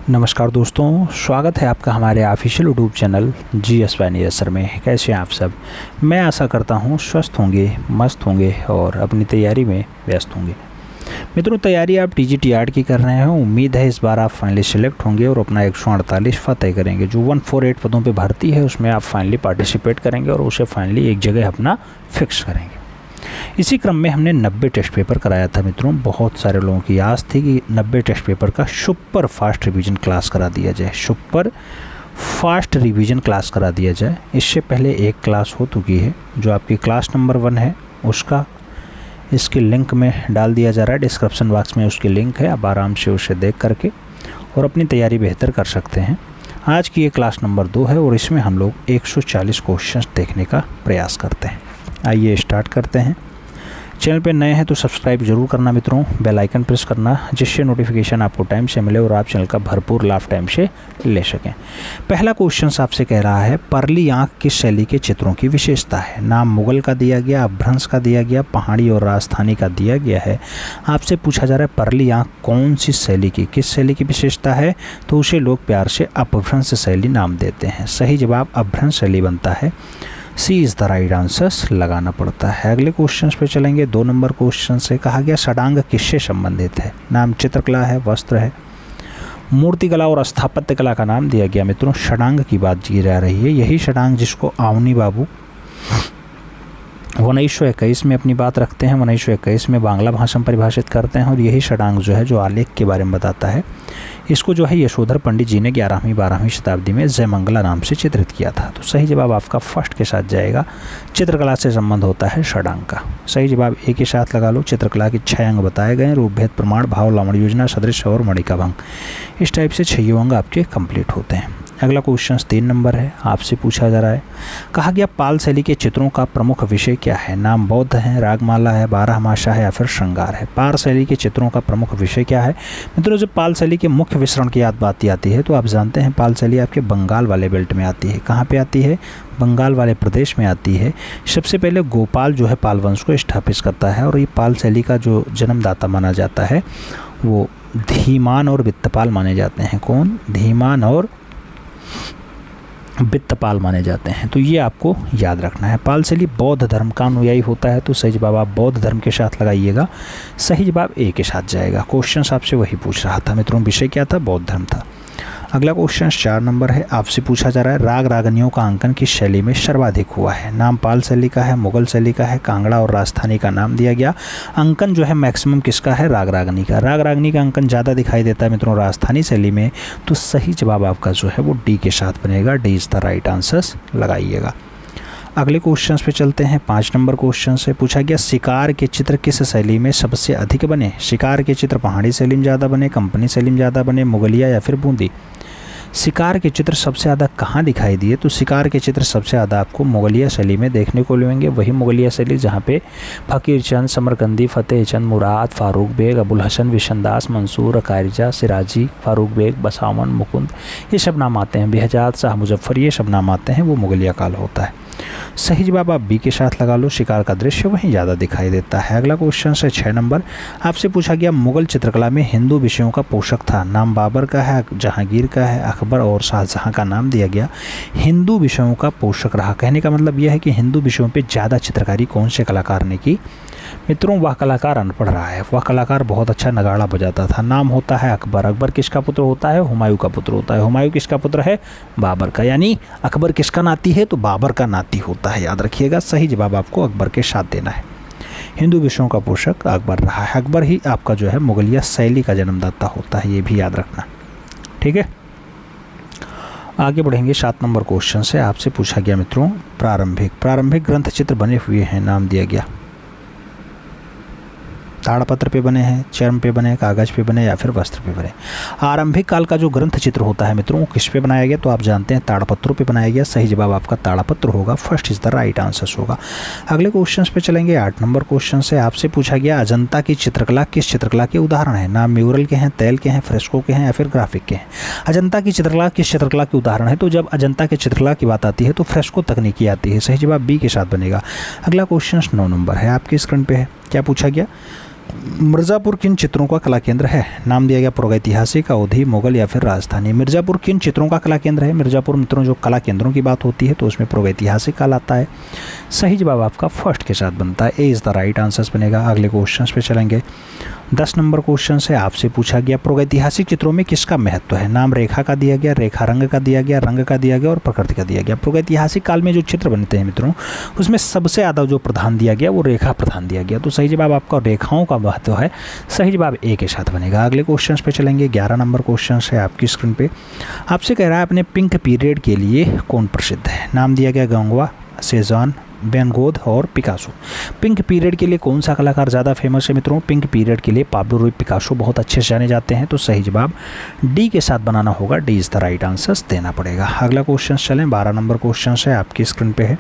नमस्कार दोस्तों, स्वागत है आपका हमारे ऑफिशियल यूट्यूब चैनल GS वाइनियर सर में। कैसे हैं आप सब? मैं आशा करता हूं स्वस्थ होंगे, मस्त होंगे और अपनी तैयारी में व्यस्त होंगे। मित्रों, तैयारी आप TGT की कर रहे हैं। उम्मीद है इस बार आप फाइनली सिलेक्ट होंगे और अपना 148 फतह करेंगे। जो 148 पदों पे भर्ती है उसमें आप फाइनली पार्टिसिपेट करेंगे और उसे फाइनली एक जगह अपना फिक्स करेंगे। इसी क्रम में हमने 90 टेस्ट पेपर कराया था। मित्रों, बहुत सारे लोगों की आस थी कि 90 टेस्ट पेपर का सुपर फास्ट रिवीजन क्लास करा दिया जाए, सुपर फास्ट रिवीजन क्लास करा दिया जाए। इससे पहले एक क्लास हो चुकी है, जो आपकी क्लास नंबर 1 है, उसका इसके लिंक में डाल दिया जा रहा है। डिस्क्रिप्शन बॉक्स में उसकी लिंक है, आप आराम से उसे देख करके और अपनी तैयारी बेहतर कर सकते हैं। आज की ये क्लास नंबर 2 है और इसमें हम लोग 140 क्वेश्चंस देखने का प्रयास करते हैं। आइए स्टार्ट करते हैं। चैनल पे नए हैं तो सब्सक्राइब जरूर करना मित्रों, बेल आइकन प्रेस करना, जिससे नोटिफिकेशन आपको टाइम से मिले और आप चैनल का भरपूर लाभ टाइम से ले सकें। पहला क्वेश्चन आपसे कह रहा है, परली आंख किस शैली के चित्रों की विशेषता है? नाम मुगल का दिया गया, अपभ्रंश का दिया गया, पहाड़ी और राजस्थानी का दिया गया है। आपसे पूछा जा रहा है परली आंख कौन सी शैली की, किस शैली की विशेषता है? तो उसे लोग प्यार से अपभ्रंश शैली नाम देते हैं। सही जवाब अपभ्रंश शैली बनता है। सी इज़ द राइट आंसर्स लगाना पड़ता है। अगले क्वेश्चन पे चलेंगे। 2 नंबर क्वेश्चन से कहा गया षडांग किससे संबंधित है? नाम चित्रकला है, वस्त्र है, मूर्तिकला और स्थापत्य कला का नाम दिया गया। मित्रों, षडांग की बात की जा रही है। यही षडांग जिसको आवनी बाबू 1921 में अपनी बात रखते हैं, 1921 में बांग्ला भाषा में परिभाषित करते हैं। और यही षडांग जो है, जो आलेख के बारे में बताता है, इसको जो है यशोधर पंडित जी ने 11वीं-12वीं शताब्दी में जयमंगला नाम से चित्रित किया था। तो सही जवाब आपका फर्स्ट के साथ जाएगा। चित्रकला से संबंध होता है षडांग का। सही जवाब ए के साथ लगा लो। चित्रकला के 6 अंग बताए गए, रूपभेद, प्रमाण, भाव, लावण्य योजना, सदृश और मणिका भंग। इस टाइप से 6 अंग आपके कंप्लीट होते हैं। अगला क्वेश्चन 3 नंबर है, आपसे पूछा जा रहा है, कहा गया पाल शैली के चित्रों का प्रमुख विषय क्या है? नाम बौद्ध है, रागमाला है, बारहमासा है या फिर श्रृंगार है? पाल शैली के चित्रों का प्रमुख विषय क्या है? मित्रों, जब पाल शैली के मुख्य विसरण की बात आती है तो आप जानते हैं पाल शैली आपके बंगाल वाले बेल्ट में आती है। कहाँ पे आती है? बंगाल वाले प्रदेश में आती है। सबसे पहले गोपाल जो है पाल वंश को स्थापित करता है और ये पाल शैली का जो जन्मदाता माना जाता है वो धीमान और वित्तपाल माने जाते हैं। कौन? धीमान और वित्तपाल माने जाते हैं। तो ये आपको याद रखना है। पाल शैली बौद्ध धर्म का अनुयायी होता है। तो सही जवाब आप बौद्ध धर्म के साथ लगाइएगा। सही जवाब ए के साथ जाएगा। क्वेश्चन आपसे वही पूछ रहा था मित्रों, विषय क्या था? बौद्ध धर्म था। अगला क्वेश्चन 4 नंबर है, आपसे पूछा जा रहा है, राग रागनियों का अंकन किस शैली में सर्वाधिक हुआ है? नाम पाल शैली का है, मुगल शैली का है, कांगड़ा और राजस्थानी का नाम दिया गया। अंकन जो है मैक्सिमम किसका है? राग रागनी का। राग रागनी का अंकन ज़्यादा दिखाई देता है मित्रों राजस्थानी शैली में। तो सही जवाब आपका जो है वो डी के साथ बनेगा। D is the right answers लगाइएगा। अगले क्वेश्चन पे चलते हैं। 5 नंबर क्वेश्चन से पूछा गया, शिकार के चित्र किस शैली में सबसे अधिक बने? शिकार के चित्र पहाड़ी शैली में ज़्यादा बने, कंपनी शैली में ज़्यादा बने, मुगलिया या फिर बूंदी? शिकार के चित्र सबसे ज़्यादा कहाँ दिखाई दिए? तो शिकार के चित्र सबसे ज़्यादा आपको मुगलिया शैली में देखने को मिलेंगे। वही मुगलिया शैली जहाँ पे फ़कीर चंद, समरकंदी, फ़तेह चंद, मुराद, फारूक बेग, अबुल हसन, विशनदास, मंसूर, कारिजा, सिराजी, फारूक बेग, बसावन, मुकुंद, ये सब नाम आते हैं। बेहजाद, शाह मुजफ्फर, ये सब नाम आते हैं, वो मुगलिया काल होता है। सही जवाब आप बी के साथ लगा लो। शिकार का दृश्य वहीं ज़्यादा दिखाई देता है। अगला क्वेश्चन है 6 नंबर, आपसे पूछा गया, मुगल चित्रकला में हिंदू विषयों का पोषक था। नाम बाबर का है, जहांगीर का है, अकबर और शाहजहां का नाम दिया गया। हिंदू विषयों का पोषक रहा, कहने का मतलब यह है कि हिंदू विषयों पे ज़्यादा चित्रकारी कौन से कलाकार ने की? मित्रों, वह कलाकार अनपढ़ रहा है। वह कलाकार बहुत अच्छा नगाड़ा बजाता था। नाम होता है अकबर। अकबर किसका पुत्र होता है? हुमायूं का पुत्र होता है। हुमायूं किसका पुत्र है? बाबर का। यानी अकबर किसका नाती है? तो बाबर का नाती होता है, याद रखिएगा। सही जवाब आपको अकबर के साथ देना है। हिंदू विषयों का पोषक अकबर रहा है। अकबर ही आपका जो है मुगलिया शैली का जन्मदाता होता है, ये भी याद रखना। ठीक है, आगे बढ़ेंगे। 7 नंबर क्वेश्चन से आपसे पूछा गया मित्रों, प्रारंभिक ग्रंथ चित्र बने हुए हैं। नाम दिया गया। ताड़पत्र पे बने हैं, चर्म पे बने, कागज़ पे बने या फिर वस्त्र पे बने? आरंभिक काल का जो ग्रंथ चित्र होता है मित्रों, किस पे बनाया गया? तो आप जानते हैं ताड़पत्रों पे बनाया गया। सही जवाब आपका ताड़पत्र होगा। First is the right answer होगा। अगले क्वेश्चन पे चलेंगे। 8 नंबर क्वेश्चन से आपसे पूछा गया, अजंता की चित्रकला किस चित्रकला के उदाहरण है? नाम म्यूरल के हैं, तैल के हैं, फ्रेस्को के हैं या फिर ग्राफिक के हैं? अजंता की चित्रकला किस चित्रकला के उदाहरण है? तो जब अजंता की चित्रकला की बात आती है तो फ्रेस्को तकनीकी आती है। सही जवाब बी के साथ बनेगा। अगला क्वेश्चन 9 नंबर है, आपकी स्क्रीन पे है। क्या पूछा गया? मिर्ज़ापुर किन चित्रों का कला केंद्र है? नाम दिया गया प्रागैतिहासिक, अवधी, मुगल या फिर राजस्थानी। मिर्ज़ापुर किन चित्रों का कला केंद्र है? मिर्ज़ापुर मित्रों जो कला केंद्रों की बात होती है तो उसमें प्रागैतिहासिक कहलाता है। सही जवाब आपका फर्स्ट के साथ बनता है, A is the right answer बनेगा। अगले क्वेश्चन पे चलेंगे। 10 नंबर क्वेश्चन से आपसे पूछा गया प्रागैतिहासिक चित्रों में किसका महत्व है? नाम रेखा का दिया गया, रेखा रंग का दिया गया, रंग का दिया गया और प्रकृति का दिया गया। प्रागैतिहासिक काल में जो चित्र बनते हैं मित्रों उसमें सबसे ज़्यादा जो प्रधान दिया गया वो रेखा प्रधान दिया गया, तो सही जवाब आपका रेखाओं का महत्व है। सही जवाब ए के साथ बनेगा। अगले क्वेश्चन पे चलेंगे। 11 नंबर क्वेश्चन है आपकी स्क्रीन पे। आपसे कह रहा है अपने पिंक पीरियड के लिए कौन प्रसिद्ध है? नाम दिया गया गंगवा, सेजान, वैन गोग और पिकासो। पिंक पीरियड के लिए कौन सा कलाकार ज़्यादा फेमस है मित्रों? पिंक पीरियड के लिए पाब्लो रूई पिकासो बहुत अच्छे से जाने जाते हैं, तो सही जवाब डी के साथ बनाना होगा, D is the right answer देना पड़ेगा। अगला क्वेश्चन चलें। 12 नंबर क्वेश्चन है आपकी स्क्रीन पे है।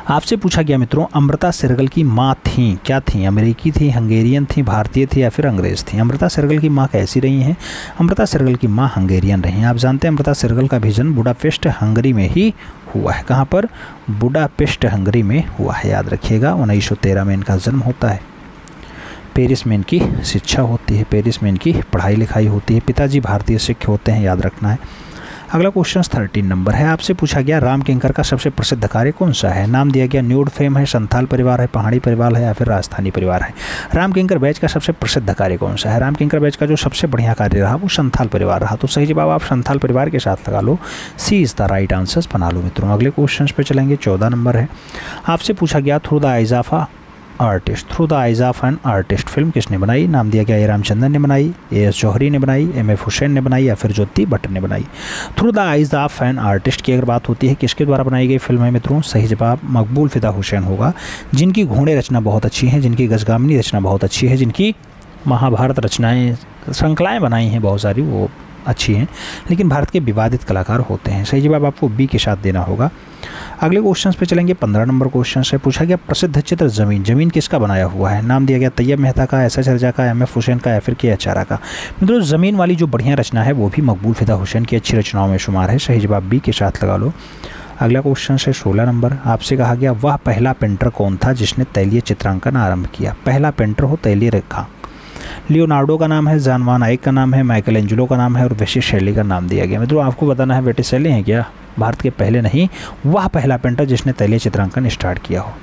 आपसे पूछा गया मित्रों अमृता शेरगिल की माँ थी, क्या थी? अमेरिकी थी, हंगेरियन थी, भारतीय थी या फिर अंग्रेज़ थी? अमृता शेरगिल की माँ कैसी रही हैं? अमृता शेरगिल की माँ हंगेरियन रही हैं। आप जानते हैं अमृता शेरगिल का भी जन्म बुडापेस्ट हंगरी में ही हुआ है। कहाँ पर? बुडापेस्ट हंगरी में हुआ है, याद रखिएगा। 1913 में इनका जन्म होता है। पेरिस में इनकी शिक्षा होती है, पेरिस में इनकी पढ़ाई लिखाई होती है। पिताजी भारतीय सिख होते हैं, याद रखना है। अगला क्वेश्चन 13 नंबर है। आपसे पूछा गया राम किंकर का सबसे प्रसिद्ध कार्य कौन सा है? नाम दिया गया न्यूड फेम है, संथाल परिवार है, पहाड़ी परिवार है या फिर राजस्थानी परिवार है। राम किंकर बैच का सबसे प्रसिद्ध कार्य कौन सा है? राम किंकर बैच का जो सबसे बढ़िया कार्य रहा वो संथाल परिवार रहा, तो सही जवाब आप संथाल परिवार के साथ लगा लो, सी इज़ द राइट आंसर बना लो मित्रों। अगले क्वेश्चन पे चलेंगे। 14 नंबर है। आपसे पूछा गया through the eyes of an artist film किसने बनाई? नाम दिया गया ए रामचंद्रन ने बनाई, ए.एस. जौहरी ने बनाई, एम.एफ. हुसैन ने बनाई या फिर ज्योति भट्ट ने बनाई। Through the eyes of an artist की अगर बात होती है किसके द्वारा बनाई गई फिल्म है मित्रों? सही जवाब मकबूल फिदा हुसैन होगा, जिनकी घोड़े रचना बहुत अच्छी हैं, जिनकी गजगामिनी रचना बहुत अच्छी है, जिनकी महाभारत रचनाएँ श्रृंखलाएँ बनाई हैं बहुत सारी, वो अच्छी हैं, लेकिन भारत के विवादित कलाकार होते हैं। सही जवाब आपको बी के साथ देना होगा। अगले क्वेश्चन पे चलेंगे। 15 नंबर क्वेश्चन से पूछा गया प्रसिद्ध चित्र ज़मीन किसका बनाया हुआ है? नाम दिया गया तैयब मेहता का, एस.एच. रजा का, एम.एफ. हुसैन का या फिर के आचारा का। मित्रों ज़मीन वाली जो बढ़िया रचना है वो भी मकबूल फिदा हुसैन की अच्छी रचनाओं में शुमार है, सही जवाब बी के साथ लगा लो। अगला क्वेश्चन है 16 नंबर। आपसे कहा गया वह पहला पेंटर कौन था जिसने तैलीय चित्रांकन आरंभ किया? पहला पेंटर हो तैलीय रेखा। लियोनार्डो का नाम है, जॉन वान आइक का नाम है, माइकल एंजेलो का नाम है और वेटिसेली का नाम दिया गया। मित्रों आपको बताना है वेटिसेली हैं क्या? भारत के पहले नहीं, वह पहला पेंटर जिसने तैलीय चित्रांकन स्टार्ट किया हो,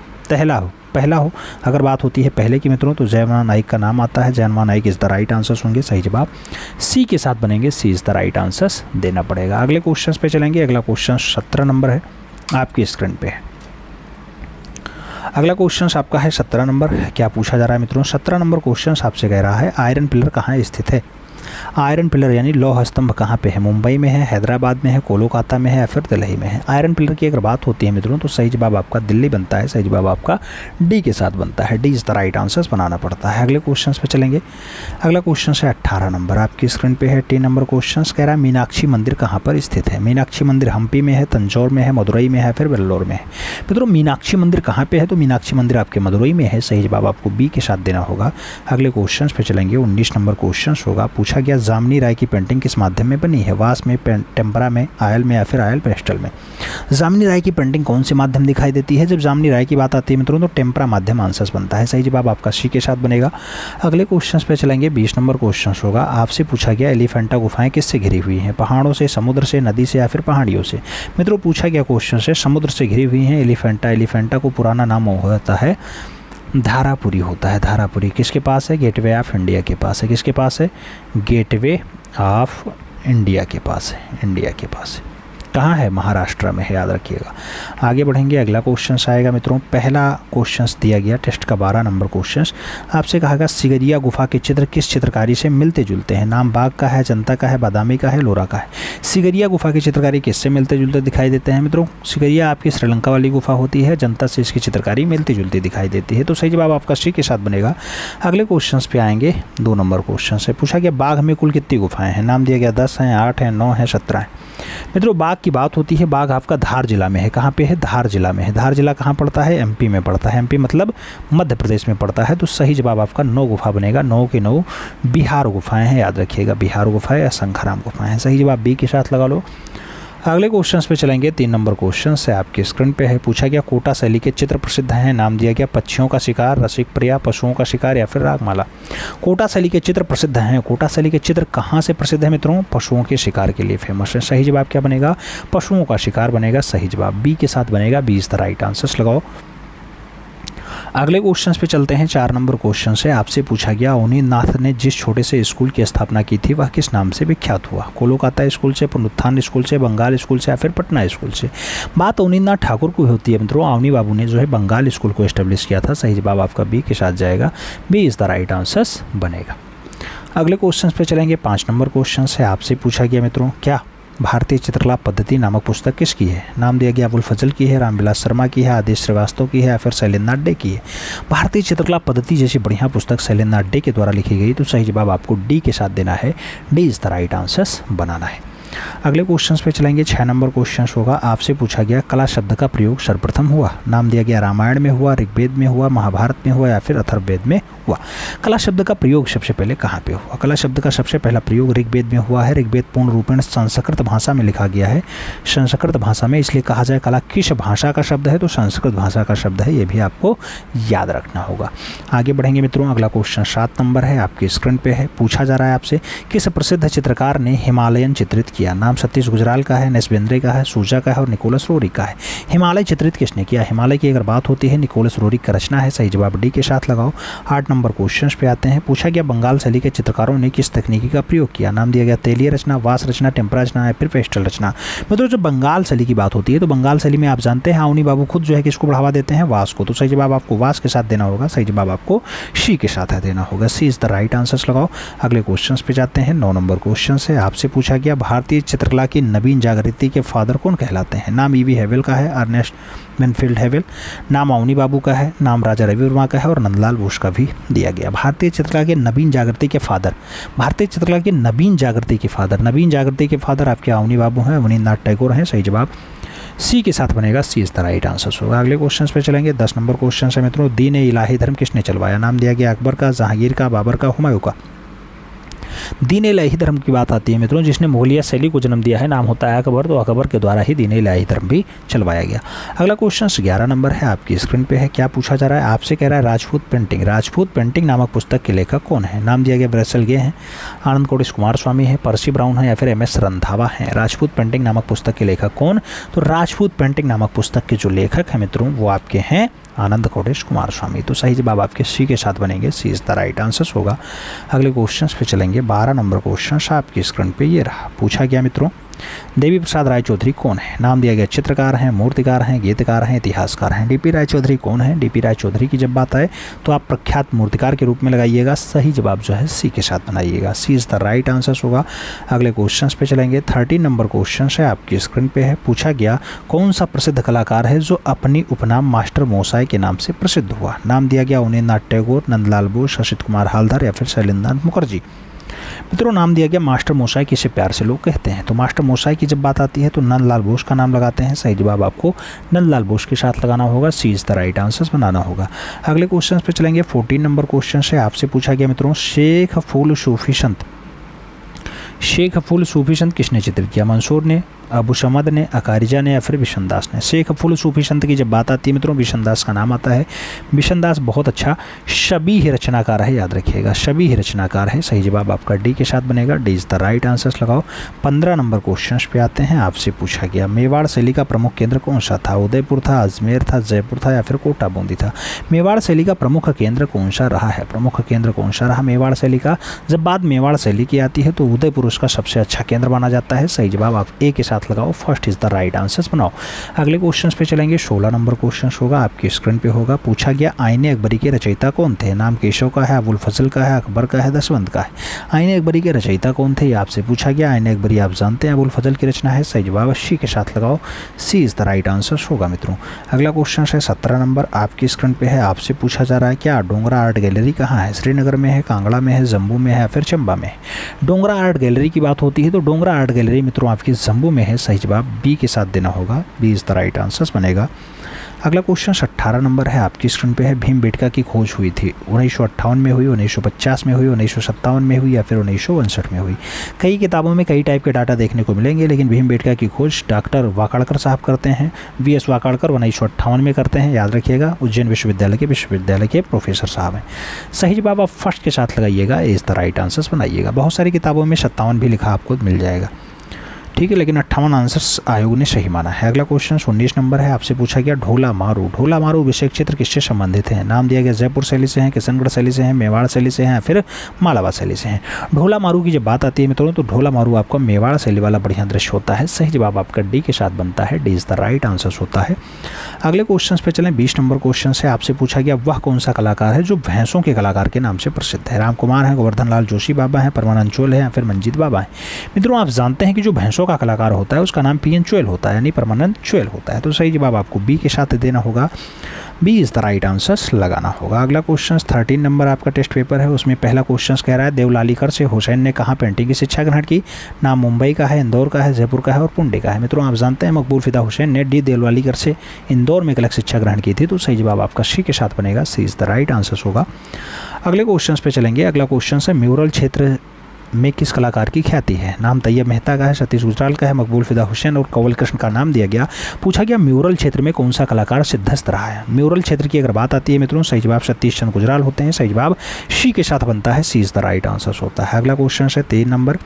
पहला हो। अगर बात होती है पहले की मित्रों तो जॉन वान आइक का नाम आता है, जॉन वान आइक इज़ द राइट आंसर होंगे, सही जवाब सी के साथ बनेंगे, सी इज़ द राइट आंसर देना पड़ेगा। अगले क्वेश्चन पे चलेंगे। अगला क्वेश्चन 17 नंबर है आपकी स्क्रीन पे है। अगला क्वेश्चन आपका है 17 नंबर। क्या पूछा जा रहा है मित्रों? 17 नंबर क्वेश्चन आपसे कह रहा है आयरन पिलर कहाँ स्थित है? आयरन पिलर यानी लौह स्तंभ कहाँ पे है? मुंबई में है, हैदराबाद में है, कोलकाता में है या फिर दिल्ली में है? आयरन पिलर की अगर बात होती है मित्रों तो सही जवाब आपका दिल्ली बनता है, सही जवाब आपका डी के साथ बनता है, D is the right answer बनाना पड़ता है। अगले क्वेश्चन पे चलेंगे। अगला क्वेश्चन है 18 नंबर आपकी स्क्रीन पे है। 3 नंबर क्वेश्चन कह रहा है मीनाक्षी मंदिर कहाँ पर स्थित है? मीनाक्षी मंदिर हम्पी में है, तंजौर में है, मदुरई में है फिर वेल्लोर में है? मित्रों मीनाक्षी मंदिर कहाँ पे है? तो मीनाक्षी मंदिर आपके मदुरई में है, सही जवाब आपको बी के साथ देना होगा। अगले क्वेश्चन पे चलेंगे। 19 नंबर क्वेश्चन होगा। पूछा गया जामिनी राय की पेंटिंग किस माध्यम में बनी है? वास में, टेम्परा में, आयल में या फिर आयल पेस्टल में? जामिनी राय की पेंटिंग कौन से माध्यम दिखाई देती है? जब जामिनी राय की बात आती है मित्रों तो टेम्परा माध्यम आंसर बनता है, सही जवाब आपका सी के साथ बनेगा। अगले क्वेश्चन पे चलेंगे। 20 नंबर क्वेश्चन होगा। आपसे पूछा गया एलिफेंटा गुफाएं किससे घिरी हुई हैं? पहाड़ों से, समुद्र से, नदी से या फिर पहाड़ियों से? मित्रों पूछा गया क्वेश्चन से समुद्र से घिरी हुई हैं एलिफेंटा को पुराना नाम होता है धारापुरी होता है। धारापुरी किसके पास है? गेटवे ऑफ इंडिया के पास है। किसके पास है? गेटवे ऑफ इंडिया के पास है, इंडिया के पास है। कहाँ है? महाराष्ट्र में है, याद रखिएगा। आगे बढ़ेंगे। अगला क्वेश्चन आएगा मित्रों। पहला क्वेश्चन दिया गया टेस्ट का 12 नंबर क्वेश्चन। आपसे कहा गया सिगरिया गुफा के चित्र किस चित्रकारी से मिलते जुलते हैं? नाम बाग का है, जनता का है, बादामी का है, लोरा का है? सिगरिया गुफा की चित्रकारी किससे मिलते जुलते दिखाई देते हैं मित्रों? सिगरिया आपकी श्रीलंका वाली गुफा होती है, जनता से इसकी चित्रकारी मिलती जुलती दिखाई देती है, तो सही जवाब आपका सी के साथ बनेगा। अगले क्वेश्चन पे आएंगे। 2 नंबर क्वेश्चन से पूछा गया बाघ में कुल कितनी गुफाएं हैं? नाम दिया गया 10 हैं, 8 हैं, 9 हैं, 17 हैं। मित्रों बाघ की बात होती है, बाघ आपका धार जिला में है। कहाँ पे है? धार जिला में है। धार जिला कहाँ पड़ता है? एमपी में पड़ता है। एमपी मतलब मध्य प्रदेश में पड़ता है, तो सही जवाब आपका 9 गुफा बनेगा। 9 के 9 बिहार गुफाएं हैं, याद रखिएगा। बिहार गुफाएं या शंखाराम गुफाएं हैं, सही जवाब बी के साथ लगा लो। अगले क्वेश्चन पे चलेंगे। 3 नंबर क्वेश्चन से आपके स्क्रीन पे है। पूछा गया कोटा शैली के चित्र प्रसिद्ध हैं। नाम दिया गया पक्षियों का शिकार, रसिक प्रिया, पशुओं का शिकार या फिर रागमाला। कोटा शैली के चित्र प्रसिद्ध हैं। कोटा शैली के चित्र कहाँ से प्रसिद्ध है मित्रों? पशुओं के शिकार के लिए फेमस है। सही जवाब क्या बनेगा? पशुओं का शिकार बनेगा सही जवाब। बी के साथ बनेगा B is the right answer. लगाओ। अगले क्वेश्चन पे चलते हैं। 4 नंबर क्वेश्चन से आपसे पूछा गया अवनीनाथ ने जिस छोटे से स्कूल की स्थापना की थी वह किस नाम से विख्यात हुआ? कोलकाता स्कूल से, पुनरुत्थान स्कूल से, बंगाल स्कूल से या फिर पटना स्कूल से? बात अवनीनाथ ठाकुर को होती है मित्रों। अवनी बाबू ने जो है बंगाल स्कूल को एस्टेब्लिश किया था। सही जवाब आपका बी के साथ जाएगा। B is the right answer बनेगा। अगले क्वेश्चन पे चलेंगे। 5 नंबर क्वेश्चन से आपसे पूछा गया मित्रों क्या भारतीय चित्रकला पद्धति नामक पुस्तक किसकी है? नाम दिया गया अबुल फजल की है, रामविलास शर्मा की है, आदेश श्रीवास्तव की है या फिर शैलेंद्रनाथ डे की है? भारतीय चित्रकला पद्धति जैसी बढ़िया पुस्तक शैलेंद्रनाथ डे के द्वारा लिखी गई। तो सही जवाब आपको डी के साथ देना है। D is the right answer बनाना है। अगले क्वेश्चन पे चलेंगे। 6 नंबर क्वेश्चन होगा। आपसे पूछा गया कला शब्द का प्रयोग सर्वप्रथम हुआ। नाम दिया गया रामायण में हुआ, ऋग्वेद में हुआ, महाभारत में हुआ या फिर अथर्ववेद में हुआ? कला शब्द का प्रयोग सबसे पहले कहाँ पे हुआ? कला शब्द का सबसे पहला प्रयोग ऋग्वेद में हुआ है। ऋग्वेद पूर्ण रूपेण संस्कृत भाषा में लिखा गया है। संस्कृत भाषा में, इसलिए कहा जाए कला किस भाषा का शब्द है तो संस्कृत भाषा का शब्द है। ये भी आपको याद रखना होगा। आगे बढ़ेंगे मित्रों। अगला क्वेश्चन 7 नंबर है, आपकी स्क्रीन पे है। पूछा जा रहा है आपसे किस प्रसिद्ध चित्रकार ने हिमालयन चित्रित किया? नाम सतीश गुजराल का है, नेस बेंद्रे का है, सूजा का है और निकोलस रोरी का है। हिमालय चित्रित किसने किया? हिमालय की अगर बात होती है निकोलस रोरी का रचना है। सही जवाब डी के साथ लगाओ। 8 नंबर क्वेश्चन पे आते हैं। पूछा गया बंगाल शैली के चित्रकारों ने किस तकनीकी का प्रयोग किया? नाम दिया गया तेलीय रचना, वास रचना, टेम्परा रचना या फिर पेस्टल रचना। मतलब जब बंगाल शैली की बात होती है तो बंगाल शैली में आप जानते हैं अवनी बाबू खुद जो है किसको बढ़ावा देते हैं? वास को। तो सही जवाब आपको वास के साथ देना होगा। सही जवाब आपको सी के साथ देना होगा। सी इज द राइट आंसर लगाओ। अगले क्वेश्चन पे जाते हैं। 9 नंबर क्वेश्चन से आपसे पूछा गया भारतीय चित्रकला की नवीन जागृति के फादर कौन कहलाते हैं? नाम ईवी हेवेल का है, अर्नेस्ट मैनफील्ड हेवेल। नाम अवनी बाबू का है, नाम राजा रवि वर्मा का है और नंदलाल बोस का भी दिया गया। भारतीय चित्रकला के नवीन जागृति के फादर, भारतीय चित्रकला की नवीन जागृति के फादर, नवीन जागृति के फादर आपके अवनी बाबू हैं, अवनीनाथ टैगोर हैं। सही जवाब सी के साथ बनेगा। सी इज द राइट आंसर होगा। अगले क्वेश्चन पे चलेंगे। 10 नंबर क्वेश्चन है मित्रों। दीन इलाही धर्म किसने चलवाया? नाम दिया गया अकबर का, जहांगीर का, बाबर का, हुमायूं का। दीन इलाही धर्म की बात आती है मित्रों, जिसने मुगलिया शैली को जन्म दिया है, नाम होता है अकबर। तो अकबर के द्वारा ही दीन इलाही धर्म भी चलवाया गया। अगला क्वेश्चन 11 नंबर है, आपकी स्क्रीन पे है। क्या पूछा जा रहा है आपसे? कह रहा है राजपूत पेंटिंग, राजपूत पेंटिंग नामक पुस्तक के लेखक कौन है? नाम दिया गया ब्रसेल गे हैं, आनंद कोडिश कुमार स्वामी है, पर्सी ब्राउन है या फिर MS रंधावा है। राजपूत पेंटिंग नामक पुस्तक के लेखक कौन? तो राजपूत पेंटिंग नामक पुस्तक के जो लेखक हैं मित्रों वो आपके हैं आनंद कोडेश कुमार स्वामी। तो सही जवाब आपके सी के साथ बनेंगे। सी इज द राइट आंसर होगा। अगले क्वेश्चन पे चलेंगे। 12 नंबर क्वेश्चन आपकी स्क्रीन पे ये रहा। पूछा गया मित्रों देवी प्रसाद राय चौधरी कौन है? नाम दिया गया चित्रकार हैं, मूर्तिकार हैं, गीतकार हैं, इतिहासकार हैं। DP राय चौधरी कौन है? DP राय चौधरी की जब बात आए तो आप प्रख्यात मूर्तिकार के रूप में लगाइएगा। सही जवाब जो है सी के साथ बनाइएगा। सी इज द राइट आंसर होगा। अगले क्वेश्चन पे चलेंगे। 13 नंबर क्वेश्चन है, आपकी स्क्रीन पे है। पूछा गया कौन सा प्रसिद्ध कलाकार है जो अपनी उपनाम मास्टर मोसाई के नाम से प्रसिद्ध हुआ? नाम दिया गया अवनीनाथ टैगोर, नंदलाल बोस, असित कुमार हालदार या फिर शैलेंद्रनाथ मुखर्जी। मित्रों नाम दिया गया मास्टर मोसाई, किसे प्यार से लोग कहते हैं। तो मास्टर मोसाई की जब बात आती है तो नंदलाल बोस का नाम लगाते हैं। सही जवाब आपको नंदलाल बोस के साथ लगाना होगा। सी इज द राइट आंसर बनाना होगा। अगले क्वेश्चन पे चलेंगे। 14 नंबर क्वेश्चन से आपसे पूछा गया मित्रों शेख फूल सूफी संत, शेख फूल सूफी संत किसने चित्रित किया? मंसूर ने, अबू शमद ने, अकारिजा ने या फिर बिशनदास ने। शेख फूल सूफी संत की जब बात आती है मित्रों बिशनदास का नाम आता है। बिशनदास बहुत अच्छा शबीह रचनाकार है, याद रखिएगा शबीह रचनाकार है। सही जवाब आपका डी के साथ बनेगा। D is the right answer लगाओ। 15 नंबर क्वेश्चन पे आते हैं। आपसे पूछा गया मेवाड़ शैली का प्रमुख केंद्र कौन सा था? उदयपुर था, अजमेर था, जयपुर था या फिर कोटा बूंदी था। मेवाड़ शैली का प्रमुख केंद्र कौन सा रहा है? प्रमुख केंद्र कौन सा रहा मेवाड़ शैली का? जब बात मेवाड़ शैली की आती है तो उदयपुर उसका सबसे अच्छा केंद्र माना जाता है। सही जवाब आप ए के साथ लगाओ। First is the right answer बनाओ। अगले क्वेश्चन पे चलेंगे। 16 नंबर क्वेश्चन होगा, आपकी स्क्रीन पे होगा। पूछा गया आईने अकबरी के रचयिता कौन थे? नाम केशव का है, अबुल फजल का है, अकबर का है, दशवंत का है। आईने अकबरी के रचयिता कौन थे? आपसे पूछा गया। आईने अकबरी आप जानते हैं अबुल फजल की रचना है। सही जवाब सी के साथ लगाओ। सी इज द राइट आंसर होगा मित्रों। अगला क्वेश्चन है 17 नंबर, आपकी स्क्रीन पे है। आपसे पूछा जा रहा है क्या डोंगरा आर्ट गैलरी कहाँ है? श्रीनगर में है, कांगड़ा में है, जम्मू में है या फिर चंबा में है। डोंगरा आर्ट गैलरी की बात होती है तो डोंगरा आर्ट गैलरी मित्रों आपकी जम्मू में है। सही जवाब बी के साथ देना होगा। B is the right answer बनेगा। अगला क्वेश्चन 18 नंबर है आपकी स्क्रीन पे है। भीमबेटका की खोज हुई थी 1958 में हुई, 1950 में हुई, 1957 में हुई या फिर 1959 में हुई। कई किताबों में कई टाइप के डाटा देखने को मिलेंगे, लेकिन भीमबेटका की खोज डॉक्टर वाकाड़कर साहब करते हैं। वीएस वाकाड़कर 1958 में करते हैं, याद रखिएगा। उज्जैन विश्वविद्यालय के प्रोफेसर साहब हैं। सही जवाब आप फर्स्ट के साथ लगाइएगा, इज द राइट आंसर्स बनाइएगा। बहुत सारी किताबों में 57 भी लिखा आपको मिल जाएगा, ठीक है, लेकिन 58 आंसर्स आयोग ने सही माना है। अगला क्वेश्चन 19 नंबर है, आपसे पूछा गया ढोला मारू विषय क्षेत्र किससे संबंधित है। नाम दिया गया जयपुर शैली से हैं, किशनगढ़ शैली से हैं, मेवाड़ शैली से हैं, फिर मालाबार शैली से हैं। ढोला मारू की जब बात आती है मित्रों, तो ढोला मारू आपका मेवाड़ शैली वाला बढ़िया दृश्य होता है। सही जवाब आपका डी के साथ बनता है, D is the right answer होता है। अगले क्वेश्चन पे चलें। 20 नंबर क्वेश्चन से आपसे पूछा गया वह कौन सा कलाकार है जो भैंसों के कलाकार के नाम से प्रसिद्ध है। राम कुमार है, गोवर्धन लाल जोशी बाबा है, परमानंद चोल है या फिर मंजीत बाबा है। मित्रों आप जानते हैं कि जो भैंसों का कलाकार होता है उसका नाम पीएन चोयल होता है, यानी परमानंद चोयल होता है। तो सही जवाब आपको बी के साथ देना होगा, B is the right answers लगाना होगा। अगला क्वेश्चन 13 नंबर आपका टेस्ट पेपर है, उसमें पहला क्वेश्चन कह रहा है देवलालीकर से हुसैन ने कहाँ पेंटिंग की शिक्षा ग्रहण की। नाम मुंबई का है, इंदौर का है, जयपुर का है और पुणे का है। मित्रों आप जानते हैं मकबूल फिदा हुसैन ने डी देवलालीकर से इंदौर में कलक शिक्षा ग्रहण की थी। तो सही जवाब आपका सी के साथ बनेगा, सी इज द राइट आंसर्स होगा। अगले क्वेश्चन पे चलेंगे। अगला क्वेश्चन है म्यूरल क्षेत्र में किस कलाकार की ख्याति है। नाम तैयब मेहता का है, सतीश गुजराल का है, मकबूल फिदा हुसैन और कंवल कृष्ण का नाम दिया गया। पूछा गया म्यूरल क्षेत्र में कौन सा कलाकार सिद्धस्त रहा है। म्यूरल क्षेत्र की अगर बात आती है मित्रों, सही जवाब सतीश चंद्र गुजराल होते हैं। सही जवाब सी के साथ बनता है, सी इज द राइट आंसर होता है। अगला क्वेश्चन है 3 नंबर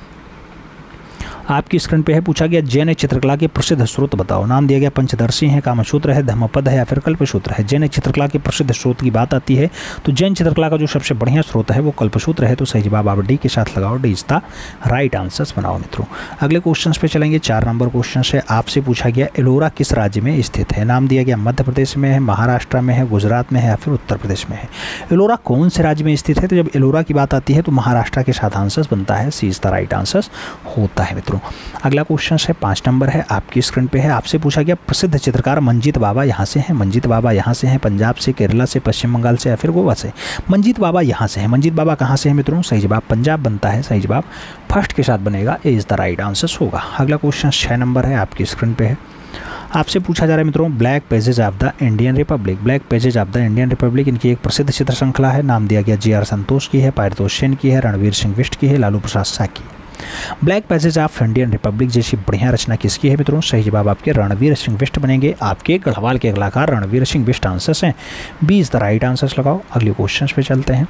आपकी स्क्रीन पे है। पूछा गया जैन चित्रकला के प्रसिद्ध स्रोत बताओ। नाम दिया गया पंचदर्शी है, कामसूत्र है, धम्मपद है या फिर कल्पसूत्र है। जैन चित्रकला के प्रसिद्ध स्रोत की बात आती है तो जैन चित्रकला का जो सबसे बढ़िया स्रोत है वो कल्पसूत्र है। तो सही जवाब आप डी के साथ लगाओ, D is the right answers बनाओ मित्रों। अगले क्वेश्चन पे चलेंगे। 4 नंबर क्वेश्चन से आपसे पूछा गया एलोरा किस राज्य में स्थित है। नाम दिया गया मध्य प्रदेश में है, महाराष्ट्र में है, गुजरात में है या फिर उत्तर प्रदेश में है। एलोरा कौन से राज्य में स्थित है। तो जब एलोरा की बात आती है तो महाराष्ट्र के साथ आंसर्स बनता है, सी इज द राइट आंसर्स होता है मित्रों। अगला क्वेश्चन है 5 नंबर है, आपकी स्क्रीन पे है। आपसे पूछा गया प्रसिद्ध चित्रकार मंजीत बाबा यहाँ से हैं। मंजीत बाबा यहाँ से हैं, पंजाब से, केरला से, पश्चिम बंगाल से या फिर गोवा से। मंजीत बाबा यहाँ से हैं। मंजीत बाबा कहाँ से हैं मित्रों। सही जवाब पंजाब बनता है, सही जवाब फर्स्ट के साथ बनेगा, ए इज द राइट आंसर होगा। अगला क्वेश्चन 6 नंबर है, आपकी स्क्रीन पे है। आपसे पूछा जा रहा है मित्रों black pages of the Indian Republic. Black pages of the Indian Republic इनकी एक प्रसिद्ध चित्र श्रृंखला है। नाम दिया गया जी.आर. संतोष की है, पारितोष सेन की है, रणवीर सिंह बिष्ट की है, लालू प्रसाद शाह की है। Black passage of Indian Republic जैसी बढ़िया रचना किसकी है मित्रों। सही जवाब आपके रणवीर सिंह बिष्ट बनेंगे। आपके गढ़वाल के कलाकार रणवीर सिंह बिष्ट आंसर्स हैं, B is the right answers लगाओ। अगले क्वेश्चन पे चलते हैं।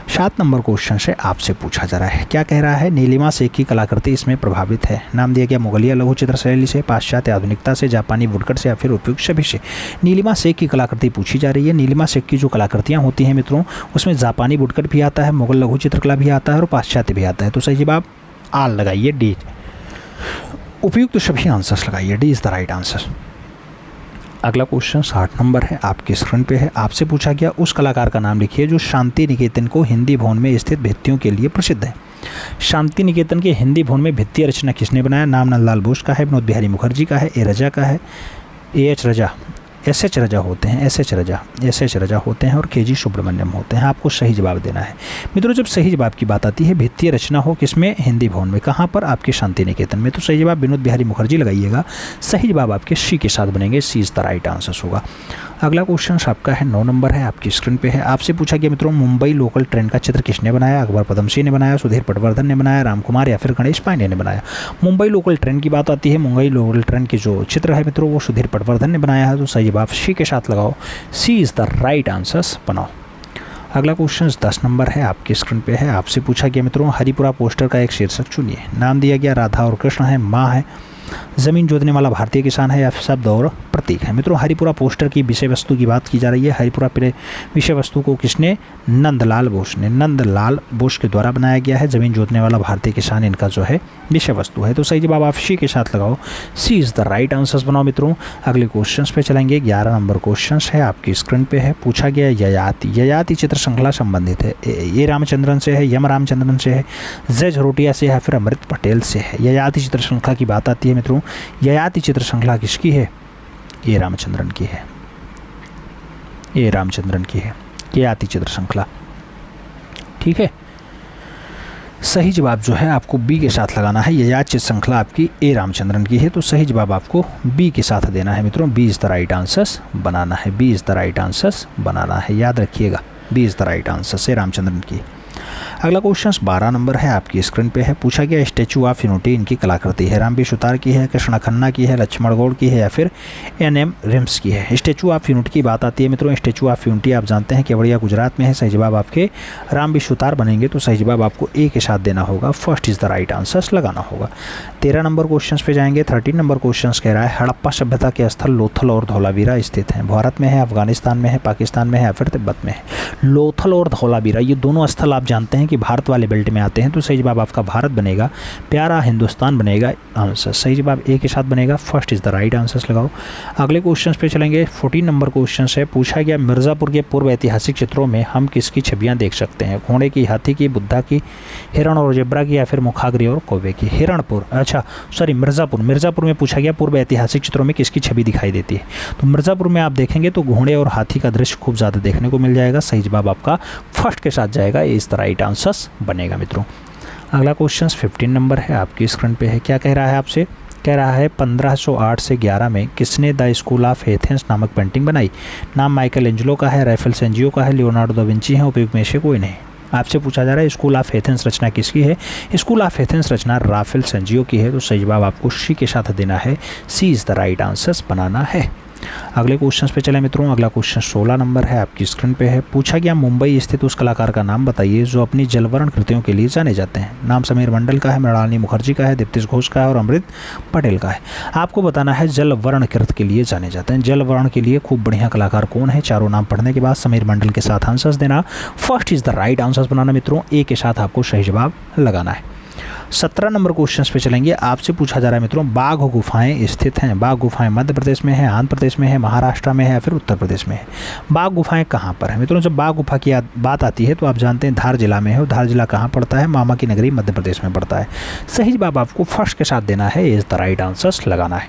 7 नंबर क्वेश्चन से आपसे पूछा जा रहा है, क्या कह रहा है नीलिमा शेख की कलाकृति इसमें प्रभावित है। नाम दिया गया मुगलिया लघु चित्र शैली से, पाश्चात्य आधुनिकता से, जापानी वुडकट से या फिर उपयुक्त सभी से। नीलिमा शेख की कलाकृति पूछी जा रही है। नीलिमा शेख की जो कलाकृतियाँ होती हैं मित्रों उसमें जापानी वुडकट भी आता है, मुगल लघु चित्रकला भी आता है और पाश्चात्य भी आता है। तो सही जवाब आल लगाइए, डी उपयुक्त तो सभी आंसर्स लगाइए, D is the right answer. अगला क्वेश्चन 60 नंबर है, आपके स्क्रीन पे है। आपसे पूछा गया उस कलाकार का नाम लिखिए जो शांति निकेतन को हिंदी भवन में स्थित भित्तियों के लिए प्रसिद्ध है। शांति निकेतन के हिंदी भवन में भित्तीय रचना किसने बनाया। नाम नंदलाल बोस का है, विनोद बिहारी मुखर्जी का है, ए रजा का है, एच रजा, एस रजा होते हैं, एस रजा होते हैं और के.जी. सुब्रमण्यम होते हैं। आपको सही जवाब देना है मित्रों। जब सही जवाब की बात आती है भित्तीय रचना हो किसमें, हिंदी भवन में, कहाँ पर, आपके शांति निकेतन में। तो सही जवाब विनोद बिहारी मुखर्जी लगाइएगा। सही जवाब आपके सी के साथ बनेंगे, सी इज द राइट आंसर होगा। अगला क्वेश्चन आपका है 9 नंबर है, आपकी स्क्रीन पे है। आपसे पूछा गया मित्रों मुंबई लोकल ट्रेन का चित्र किसने बनाया। अकबर पदमसी ने बनाया, सुधीर पटवर्धन ने बनाया, रामकुमार या फिर गणेश पांडे ने बनाया। मुंबई लोकल ट्रेन की बात आती है, मुंबई लोकल ट्रेन की जो चित्र है मित्रों वो सुधीर पटवर्धन ने बनाया है। तो सही जवाब सी के साथ लगाओ, सी इज द राइट आंसर्स बनाओ। अगला क्वेश्चन 10 नंबर है, आपकी स्क्रीन पे है। आपसे पूछा गया मित्रों हरिपुरा पोस्टर का एक शीर्षक चुनिए। नाम दिया गया राधा और कृष्ण है, माँ है, ज़मीन जोतने वाला भारतीय किसान है या शब्द और प्रतीक है। मित्रों हरिपुरा पोस्टर की विषय वस्तु की बात की जा रही है। हरिपुरा विषय वस्तु को किसने, नंदलाल बोस के द्वारा बनाया गया है। ज़मीन जोतने वाला भारतीय किसान इनका जो है विषय वस्तु है। तो सही जवाब आप सी के साथ लगाओ, सी इज़ द राइट आंसर्स बनाओ मित्रों। अगले क्वेश्चन पे चलेंगे। 11 नंबर क्वेश्चन है, आपकी स्क्रीन पे है। पूछा गया ययाति चित्र श्रृंखला संबंधित है। ए रामचंद्रन से है, यम रामचंद्रन से है, जय झरोटिया से है, फिर अमृत पटेल से है। ययाति चित्र श्रृंखला की बात आती है मित्रों, ययाति चित्र श्रृंखला किसकी है, ए रामचंद्रन की है, ए रामचंद्रन की है ययाति चित्र श्रृंखला। ठीक है, सही जवाब जो है आपको बी के साथ लगाना है। ययाति श्रृंखला आपकी ए रामचंद्रन की है, तो सही जवाब आपको बी के साथ देना है मित्रों। B is the right answers बनाना है, B is the right answers बनाना है, याद रखिएगा B is the right answer A Ramachandran की। अगला क्वेश्चन 12 नंबर है, आपकी स्क्रीन पे है। पूछा गया स्टैचू ऑफ यूनिटी इनकी कलाकृति है, रामबी सुतार की है, कृष्णा खन्ना की है, लक्ष्मण गौड़ की है या फिर एन.एम. रिम्स की है। स्टैचू ऑफ यूनिटी की बात आती है मित्रों, स्टैचू ऑफ यूनिटी आप जानते हैं केवड़िया गुजरात में है। सही जवाब आपके रामबी सुतार बनेंगे, तो सही जवाब आपको ए के साथ देना होगा, first is the right answer लगाना होगा। 13 नंबर क्वेश्चन पे जाएंगे। 13 नंबर क्वेश्चन कह रहा है हड़प्पा सभ्यता के स्थल लोथल और धौलावीरा स्थित हैं, भारत में है, अफगानिस्तान में है, पाकिस्तान में है या फिर तिब्बत में है। लोथल और धौलावीरा ये दोनों स्थल आप जानते हैं कि भारत वाले बेल्ट में आते हैं, तो सही जवाब आपका भारत बनेगा, प्यारा हिंदुस्तान बनेगा आंसर। सही जवाब ए के साथ बनेगा, first is the right answer लगाओ। अगले क्वेश्चन पे चलेंगे। 14 नंबर क्वेश्चन है। पूछा गया मिर्ज़ापुर के पूर्व ऐतिहासिक चित्रों में हम किसकी छवियां देख सकते हैं, घोड़े की, हाथी की, बुद्धा की, हिरण और जेब्रा की या फिर मुखाग्री और कौवे की। हिरणपुर, अच्छा सॉरी मिर्ज़ापुर में पूछा गया पूर्व ऐतिहासिक चित्रों में किसकी छवि दिखाई देती है, तो मिर्ज़ापुर में आप देखेंगे तो घोड़े और हाथी का दृश्य खूब ज़्यादा देखने को मिल जाएगा। सही जवाब आपका फर्स्ट के साथ जाएगा, ए इज द राइट आंसर बनेगा मित्रों। अगला क्वेश्चन 15 नंबर है, आपकी स्क्रीन पे है। क्या कह रहा है आपसे, कह रहा है 1508 से 11 में किसने द स्कूल ऑफ एथेंस नामक पेंटिंग बनाई। नाम माइकल एंजेलो का है, राफेल सेंजियो का है, लियोनार्डो दा विंची है, उपयुक्त में से कोई नहीं। आपसे पूछा जा रहा है स्कूल ऑफ एथेंस रचना किसकी है, स्कूल ऑफ एथेंस रचना राफेल सेंजियो की है, तो सही जवाब आपको सी के साथ देना है, सी इज द राइट आंसर बनाना है। अगले क्वेश्चन पे चले मित्रों। अगला क्वेश्चन 16 नंबर है, आपकी स्क्रीन पे है। पूछा गया मुंबई स्थित उस कलाकार का नाम बताइए जो अपनी जलवर्ण कृतियों के लिए जाने जाते हैं। नाम समीर मंडल का है, मृणालिनी मुखर्जी का है, दीप्ति घोष का है और अमृत पटेल का है। आपको बताना है जलवर्ण कृत के लिए जाने जाते हैं, जलवर्ण के लिए खूब बढ़िया कलाकार कौन है। चारों नाम पढ़ने के बाद समीर मंडल के साथ आंसर्स देना, first is the right answers बनाना मित्रों, ए के साथ आपको सही जवाब लगाना है। 17 नंबर क्वेश्चन पे चलेंगे। आपसे पूछा जा रहा है मित्रों बाघ गुफाएं स्थित हैं, बाघ गुफाएं मध्य प्रदेश में है, आंध्र प्रदेश में है, महाराष्ट्र में है या फिर उत्तर प्रदेश में है। बाघ गुफाएं कहाँ पर है मित्रों, जब बाघ गुफा की बात आती है तो आप जानते हैं धार जिला में है, और धार जिला कहाँ पड़ता है, मामा की नगरी मध्य प्रदेश में पड़ता है। सही जवाब आपको फर्स्ट के साथ देना है, इज द राइट आंसर लगाना है।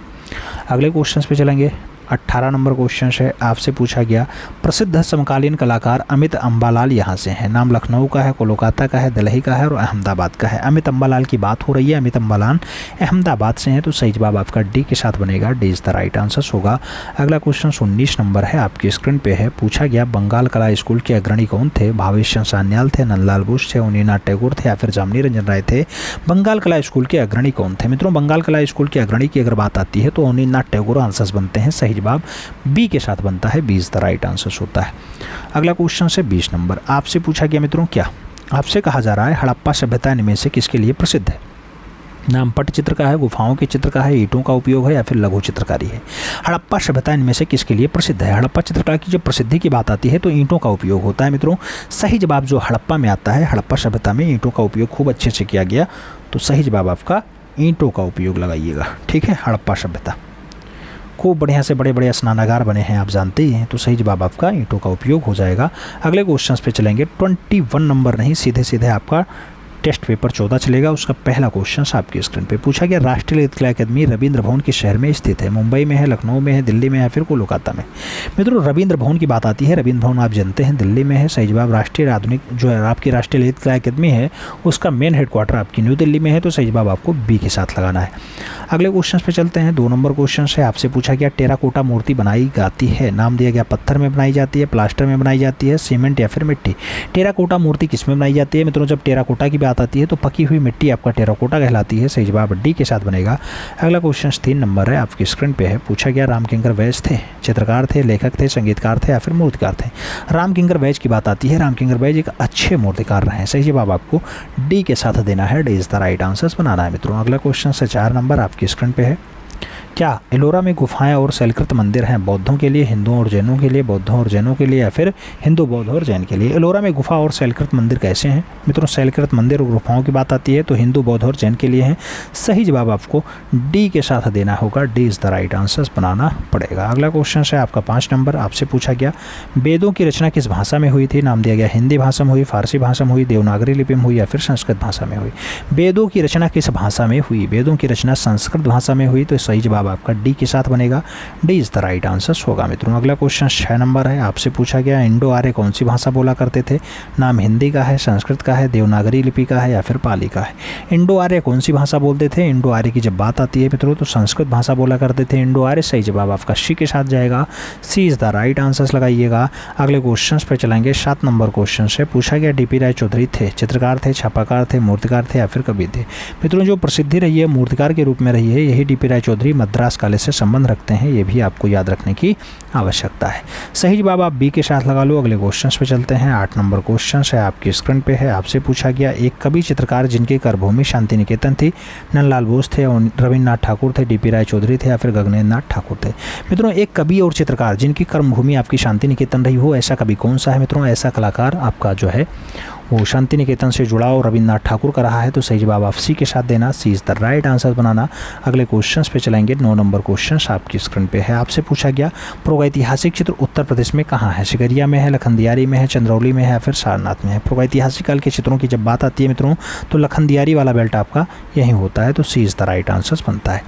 अगले क्वेश्चन पे चलेंगे। 18 नंबर क्वेश्चन है, आपसे पूछा गया प्रसिद्ध समकालीन कलाकार अमित अम्बालाल यहाँ से हैं। नाम लखनऊ का है, कोलकाता का है, दिल्ली का है और अहमदाबाद का है। अमित अम्बालाल की बात हो रही है, अमित अम्बालाल अहमदाबाद से हैं, तो सही जवाब आपका डी के साथ बनेगा, D is the right answer होगा। अगला क्वेश्चन 19 नंबर है, आपकी स्क्रीन पे है। पूछा गया बंगाल कला स्कूल के अग्रणी कौन थे, भावेश चंद्र सान्याल थे, नंदलाल बोस थे, उनीनाथ टैगोर थे या फिर जामनी रंजन राय थे। बंगाल कला स्कूल के अग्रणी कौन थे मित्रों, बंगाल कला स्कूल के अग्रणी की अगर बात आती है तो उनीनाथ टैगोर आंसर्स बनते हैं। सही जवाब बी के साथ बनता है, B is the right answer होता है। अगला क्वेश्चन से 20 नंबर, आपसे पूछा गया मित्रों, क्या आपसे कहा जा रहा है हड़प्पा सभ्यता इनमें से किसके लिए प्रसिद्ध है। नाम पटचित्र का है, गुफाओं के चित्र का है, ईंटों का उपयोग है या फिर लघु चित्रकारी है। हड़प्पा सभ्यता इनमें से किसके लिए प्रसिद्ध है। हड़प्पा चित्रकला की जब प्रसिद्धि की बात आती है तो ईंटों का उपयोग होता है मित्रों। सही जवाब जो हड़प्पा में आता है, हड़प्पा सभ्यता में ईंटों का उपयोग खूब अच्छे से किया गया, तो सही जवाब आपका ईंटों का उपयोग लगाइएगा, ठीक है। हड़प्पा सभ्यता खूब बढ़िया से बड़े बड़े स्नानागार बने हैं, आप जानते ही हैं, तो सही जवाब आपका ईंटों का उपयोग हो जाएगा। अगले क्वेश्चन पे चलेंगे। 21 नंबर नहीं, सीधे सीधे आपका टेस्ट पेपर 14 चलेगा। उसका पहला क्वेश्चन आपकी स्क्रीन पे पूछा गया राष्ट्रीय ललित कला अकादमी रविंद्र भवन किस शहर में स्थित है। मुंबई में है, लखनऊ में है, दिल्ली में है, फिर कोलकाता में। मित्रों रविंद्र भवन की बात आती है, रविंद्र भवन आप जानते हैं दिल्ली में है। सही जवाब राष्ट्रीय आधुनिक जो है आपकी राष्ट्रीय ललित कला अकादमी है उसका मेन हेडक्वार्टर आपकी न्यू दिल्ली में है, तो सही जवाब आपको बी के साथ लगाना है। अगले क्वेश्चन पे चलते हैं। 2 नंबर क्वेश्चन है, आपसे पूछा गया टेराकोटा मूर्ति बनाई जाती है। नाम दिया गया पत्थर में बनाई जाती है, प्लास्टर में बनाई जाती है, सीमेंट या फिर मिट्टी। टेराकोटा मूर्ति किस में बनाई जाती है मित्रों, जब टेराकोटा की बात आती है तो पकी हुई मिट्टी आपका टेराकोटा कहलाती है। सही जवाब डी के साथ बनेगा। अगला क्वेश्चन 3 नंबर है, आपकी स्क्रीन पे है। पूछा गया रामकिंकर वैस थे, चित्रकार थे, लेखक थे, संगीतकार थे या फिर मूर्तिकार थे। रामकिंकर वैस की बात आती है, रामकिंकर वैस एक अच्छे मूर्तिकार रहे हैं। सही जवाब आपको डी के साथ देना है, D is the right answer बनाना है मित्रों। अगला क्वेश्चन 4 नंबर आपकी स्क्रीन पे है। क्या एलोरा में गुफाएं और शैलकृत मंदिर हैं बौद्धों के लिए, हिंदुओं और जैनों के लिए, बौद्धों और जैनों के लिए या फिर हिंदू बौद्ध और जैन के लिए। एलोरा में गुफा और शैलकृत मंदिर कैसे हैं मित्रों, शैलकृत मंदिर और गुफाओं की बात आती है तो हिंदू बौद्ध और जैन के लिए हैं। सही जवाब आपको डी के साथ देना होगा, D is the right answer बनाना पड़ेगा। अगला क्वेश्चन है आपका 5 नंबर, आपसे पूछा गया वेदों की रचना किस भाषा में हुई थी। नाम दिया गया हिंदी भाषा में हुई, फारसी भाषा में हुई, देवनागरी लिपि में हुई या फिर संस्कृत भाषा में हुई। वेदों की रचना किस भाषा में हुई, वेदों की रचना संस्कृत भाषा में हुई, तो सही जवाब आपका डी के साथ बनेगा, D is the right answer होगा मित्रों। अगला क्वेश्चन 6 नंबर है, आपसे पूछा गया इंडो आर्य कौन सी भाषा बोला करते थे। नाम हिंदी का है, संस्कृत का है, देवनागरी लिपि का है या फिर पाली का है। इंडो आर्य कौन सी भाषा बोलते थे। इंडो आर्य की जब बात आती है मित्रों तो संस्कृत भाषा बोला करते थे इंडो आर्य। सही जवाब आपका सी के साथ जाएगा, सी इज़ द राइट आंसर लगाइएगा। अगले क्वेश्चन पे चलेंगे। 7 नंबर क्वेश्चन से पूछा गया डीपी राय चौधरी थे, चित्रकार थे, छापाकार थे, मूर्तिकार थे या फिर कवि थे। मित्रों जो प्रसिद्धि रही है मूर्तिकार के रूप में रही है, यही डीपी राय चौधरी मद्रास कॉलेज से संबंध रखते हैं, ये भी आपको याद रखने की आवश्यकता है। सही जवाब आप बी के साथ लगा लो। अगले क्वेश्चन पे चलते हैं। 8 नंबर क्वेश्चन है आपकी स्क्रीन पे है, आपसे पूछा गया एक कवि चित्रकार जिनकी कर्मभूमि शांति निकेतन थी। नंदलाल बोस थे, रविन्द्रनाथ ठाकुर थे, डीपी राय चौधरी थे या फिर गगनेन्द्र नाथ ठाकुर थे। मित्रों एक कवि और चित्रकार जिनकी कर्मभूमि आपकी शांति निकेतन रही हो, ऐसा कवि कौन सा है मित्रों। ऐसा कलाकार आपका जो है वो शांति निकेतन से जुड़ा और रविन्द्रनाथ ठाकुर का रहा है, तो सही जवाब आप सी के साथ देना, सी इज़ द राइट आंसर बनाना। अगले क्वेश्चन पे चलेंगे। 9 नंबर क्वेश्चन आपकी स्क्रीन पे है, आपसे पूछा गया प्रागैतिहासिक चित्र उत्तर प्रदेश में कहाँ है। सिकरिया में है, लखनदियारी में है, चंद्रौली में है या फिर सारनाथ में है। प्रागैतिहासिक काल के चित्रों की जब बात आती है मित्रों तो लखनदियारी वाला बेल्ट आपका यहीं होता है, तो सी इज़ द राइट आंसर बनता है।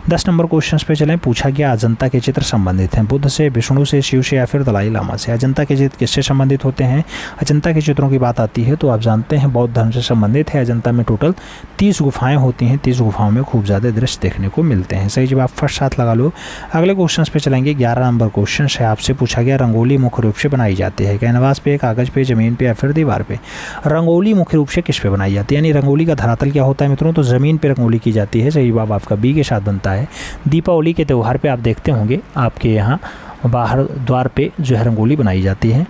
10 नंबर क्वेश्चन पे चलें। पूछा गया अजंता के चित्र संबंधित हैं बुद्ध से, विष्णु से, शिव से या फिर दलाई लामा से। अजंता के चित्र किससे संबंधित होते हैं। अजंता के चित्रों की बात आती है तो आप जानते हैं बौद्ध धर्म से संबंधित है। अजंता में टोटल 30 गुफाएं होती हैं, 30 गुफाओं में खूब ज़्यादा दृश्य देखने को मिलते हैं। सही जवाब फर्स्ट साथ लगा लो। अगले क्वेश्चन पे चलेंगे। 11 नंबर क्वेश्चन है, आपसे पूछा गया रंगोली मुख्य रूप से बनाई जाती है कैनवास पे, कागज़ पे, ज़मीन पे या फिर दीवार पे। रंगोली मुख्य रूप से किस पे बनाई जाती है, यानी रंगोली का धरातल क्या होता है मित्रों, तो ज़मीन पर रंगोली की जाती है। सही जवाब आपका बी के साथ बनता है। दीपावली के त्यौहार पर आप देखते होंगे आपके यहाँ बाहर द्वार पे जो है रंगोली बनाई जाती है,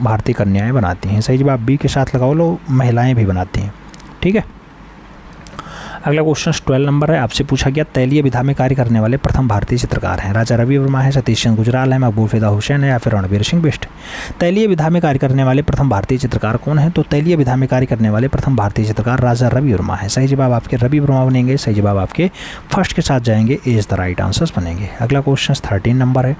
भारतीय कन्याएं बनाती हैं। सही जवाब बी के साथ लगाओ लो, महिलाएं भी बनाती हैं। ठीक है। अगला क्वेश्चन 12 नंबर है, आपसे पूछा गया तैलीय विधा में कार्य करने वाले प्रथम भारतीय चित्रकार हैं। राजा रवि वर्मा है, सतीश चंद्र गुजराल है, मकबूल फिदा हुसैन है या फिर रणवीर सिंह बिष्ट। तैलीय विधा में कार्य करने वाले प्रथम भारतीय चित्रकार कौन है, तो तैलीय विधा में कार्य करने वाले प्रथम भारतीय चित्रकार राजा रवि वर्मा है। सही जवाब आपके रवि वर्मा बनेंगे, सही जवाब आपके फर्स्ट के साथ जाएंगे, A is the right answers बनेंगे। अगला क्वेश्चन 13 नंबर है,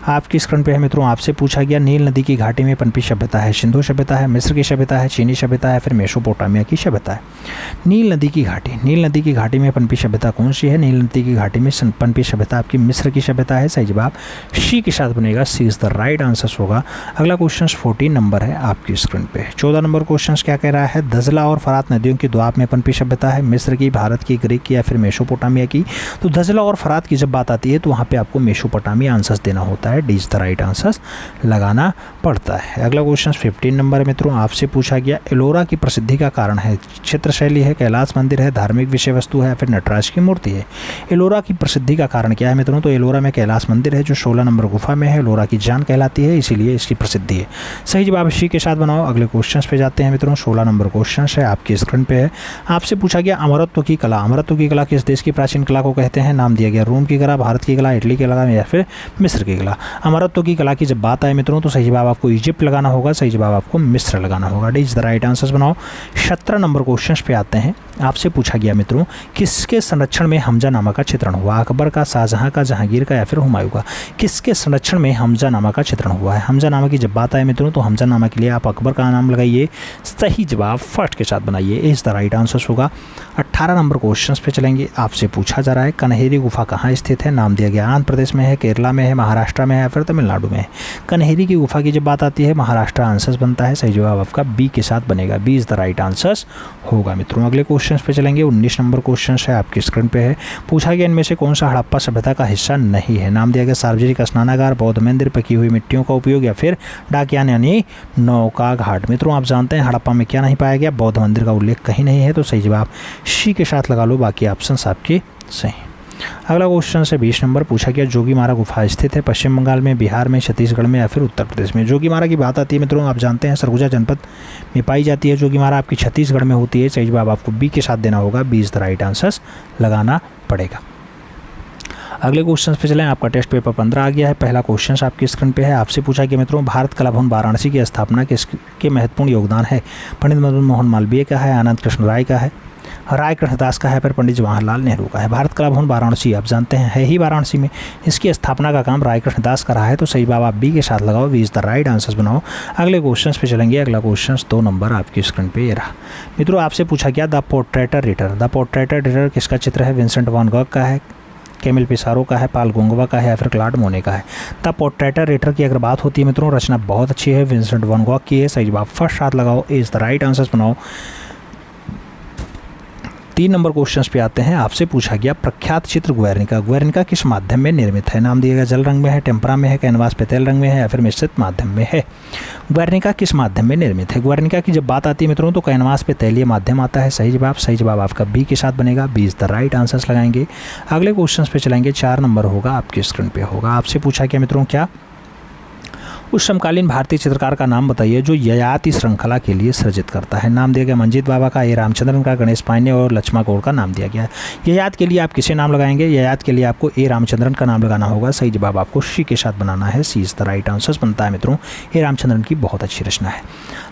आपकी स्क्रीन पे है मित्रों, आपसे पूछा गया नील नदी की घाटी में पनपी सभ्यता है सिंधु सभ्यता है, मिस्र की सभ्यता है, चीनी सभ्यता है, फिर मेसोपोटामिया की सभ्यता है। नील नदी की घाटी, नील नदी की घाटी में पनपी सभ्यता कौन सी है। नील नदी की घाटी में पनपी सभ्यता आपकी मिस्र की सभ्यता है। सही जवाब सी के साथ बनेगा, सी इज़ द राइट आंसर होगा। अगला क्वेश्चन 14 नंबर है आपकी स्क्रीन पे। 14 नंबर क्वेश्चन क्या कह रहा है, दजला और फरात नदियों की द्वाब में पनपी सभ्यता है मिस्र की, भारत की, ग्रीक की या फिर मेसोपोटामिया की। तो दजला और फरात की जब बात आती है तो वहाँ पे आपको मेसोपोटामिया आंसर्स देना होता है, D is the right answer लगाना पड़ता है। अगला क्वेश्चन 15 नंबर मित्रों, आपसे पूछा गया एलोरा की प्रसिद्धि का कारण है। चित्र शैली है, कैलाश मंदिर है, धार्मिक विषय वस्तु है, फिर नटराज की मूर्ति है। एलोरा की प्रसिद्धि का कारण क्या है मित्रों, तो एलोरा में कैलाश मंदिर है जो 16 नंबर गुफा में है, एलोरा की जान कहलाती है, इसीलिए इसकी प्रसिद्धि है। सही जवाब सी के साथ बनाओ। अगले क्वेश्चन पे जाते हैं मित्रों। 16 नंबर क्वेश्चन है आपकी स्क्रीन पे है, आपसे पूछा गया अमरत्व की कला, अमरत्व की कला किस देश की प्राचीन कला को कहते हैं। नाम दिया गया रोम की कला, भारत की कला, इटली की कला या फिर मिस्र की कला। अमरत्व की कला की जब बात आए मित्रों तो सही जवाब आपको इजिप्ट लगाना होगा, सही जवाब आपको मिस्र लगाना होगा, D is the right answers बनाओ। 17 नंबर क्वेश्चन पे आते हैं, आपसे पूछा गया मित्रों किसके संरक्षण में हमजानामा का चित्रण हुआ। अकबर का, शाहजहां का, जहांगीर का या फिर हुमायूं का। किसके संरक्षण में हमजानामा का चित्रण हुआ है। हमजानामा की जब बात आए मित्रों तो हमजानामा के लिए आप अकबर का नाम लगाइए, सही जवाब फर्स्ट के साथ बनाइए, इज द राइट आंसर्स होगा। 18 नंबर क्वेश्चन पे चलेंगे, आपसे पूछा जा रहा है कन्हेरी गुफा कहाँ स्थित है। नाम दिया गया आंध्र प्रदेश में है, केरला में है, महाराष्ट्र में है या फिर तमिलनाडु में है। कन्हेरी की गुफा की जब बात आती है महाराष्ट्र आंसर्स बनता है, सही जवाब आपका बी के साथ बनेगा, B is the right answers होगा मित्रों। अगले क्वेश्चन पे चलेंगे, 19 नंबर क्वेश्चन है आपकी स्क्रीन पे है, पूछा गया इनमें से कौन सा हड़प्पा सभ्यता का हिस्सा नहीं है। नाम दिया गया सार्वजनिक स्नानागार, बौद्ध मंदिर, पकी हुई मिट्टियों का उपयोग या फिर डाकयान यानी नौका घाट। मित्रों आप जानते हैं हड़प्पा में क्या नहीं पाया गया, बौद्ध मंदिर का उल्लेख कहीं नहीं है, तो सही जवाब सी के साथ लगा लो, बाकी ऑप्शन आपके सही। अगला क्वेश्चन से 20 नंबर पूछा गया जोगीमारा गुफा स्थित है पश्चिम बंगाल में, बिहार में, छत्तीसगढ़ में या फिर उत्तर प्रदेश में। जोगीमारा की बात आती है मित्रों आप जानते हैं सरगुजा जनपद में पाई जाती है। जोगीमारा आपकी छत्तीसगढ़ में होती है, सही जवाब आपको बी के साथ देना होगा, B is the right answers लगाना पड़ेगा। अगले क्वेश्चन पे चलें, आपका टेस्ट पेपर 15 आ गया है। पहला क्वेश्चन आपकी स्क्रीन पे है, आपसे पूछा गया मित्रों भारत कला भवन वाराणसी की स्थापना किसके महत्वपूर्ण योगदान है। पंडित मदन मोहन मालवीय का है, आनंद कृष्ण राय का है, राय कृष्णदास का है, फिर पंडित जवाहरलाल नेहरू का है। भारत कला भवन वाराणसी आप जानते हैं है ही वाराणसी में, इसकी स्थापना का काम राय कृष्णदास का रहा है, तो सही जवाब आप बी के साथ लगाओ, B is the right answers बनाओ। अगले क्वेश्चन पे चलेंगे, अगला क्वेश्चन 2 नंबर आपकी स्क्रीन पे ये रहा मित्रों, आपसे पूछा गया द पोर्ट्रेटर रिटर, द पोर्ट्रेटर रिटर किसका चित्र है। विंसेंट वैन गॉग का है, कैमिल पिसारो का है, पाल गोंगवा का है या फिर क्लॉड मोने का है। द पोर्ट्रेटर की अगर बात होती है मित्रों, रचना बहुत अच्छी है, विंसेंट वैन गॉग की है। सही जवाब फर्स्ट हाथ लगाओ, A is the right answers बनाओ। 3 नंबर क्वेश्चन पे आते हैं। आपसे पूछा गया प्रख्यात चित्र गुएर्निका किस माध्यम में निर्मित है? नाम दिया गया जल रंग में है, टेम्परा में है, कैनवास पे तेल रंग में है या फिर मिश्रित माध्यम में है। गुएर्निका किस माध्यम में निर्मित है? गुएर्निका की जब बात आती है मित्रों तो कैनवास पे तेलीय माध्यम आता है। सही जवाब आपका बी के साथ बनेगा, B is the right answers लगाएंगे। अगले क्वेश्चन पे चलेंगे, 4 नंबर होगा आपकी स्क्रीन पे होगा। आपसे पूछा गया मित्रों क्या उस समकालीन भारतीय चित्रकार का नाम बताइए जो ययाति श्रृंखला के लिए सृजित करता है। नाम दिया गया मंजीत बाबा का, ए रामचंद्रन का, गणेश पांडे और लक्ष्मा गौड़ का नाम दिया गया है। ययाति के लिए आप किसे नाम लगाएंगे? ययाति के लिए आपको ए रामचंद्रन का नाम लगाना होगा। सही जवाब आपको सी के साथ बनाना है, सी इज द राइट आंसर्स बनता है मित्रों। ए रामचंद्रन की बहुत अच्छी रचना है।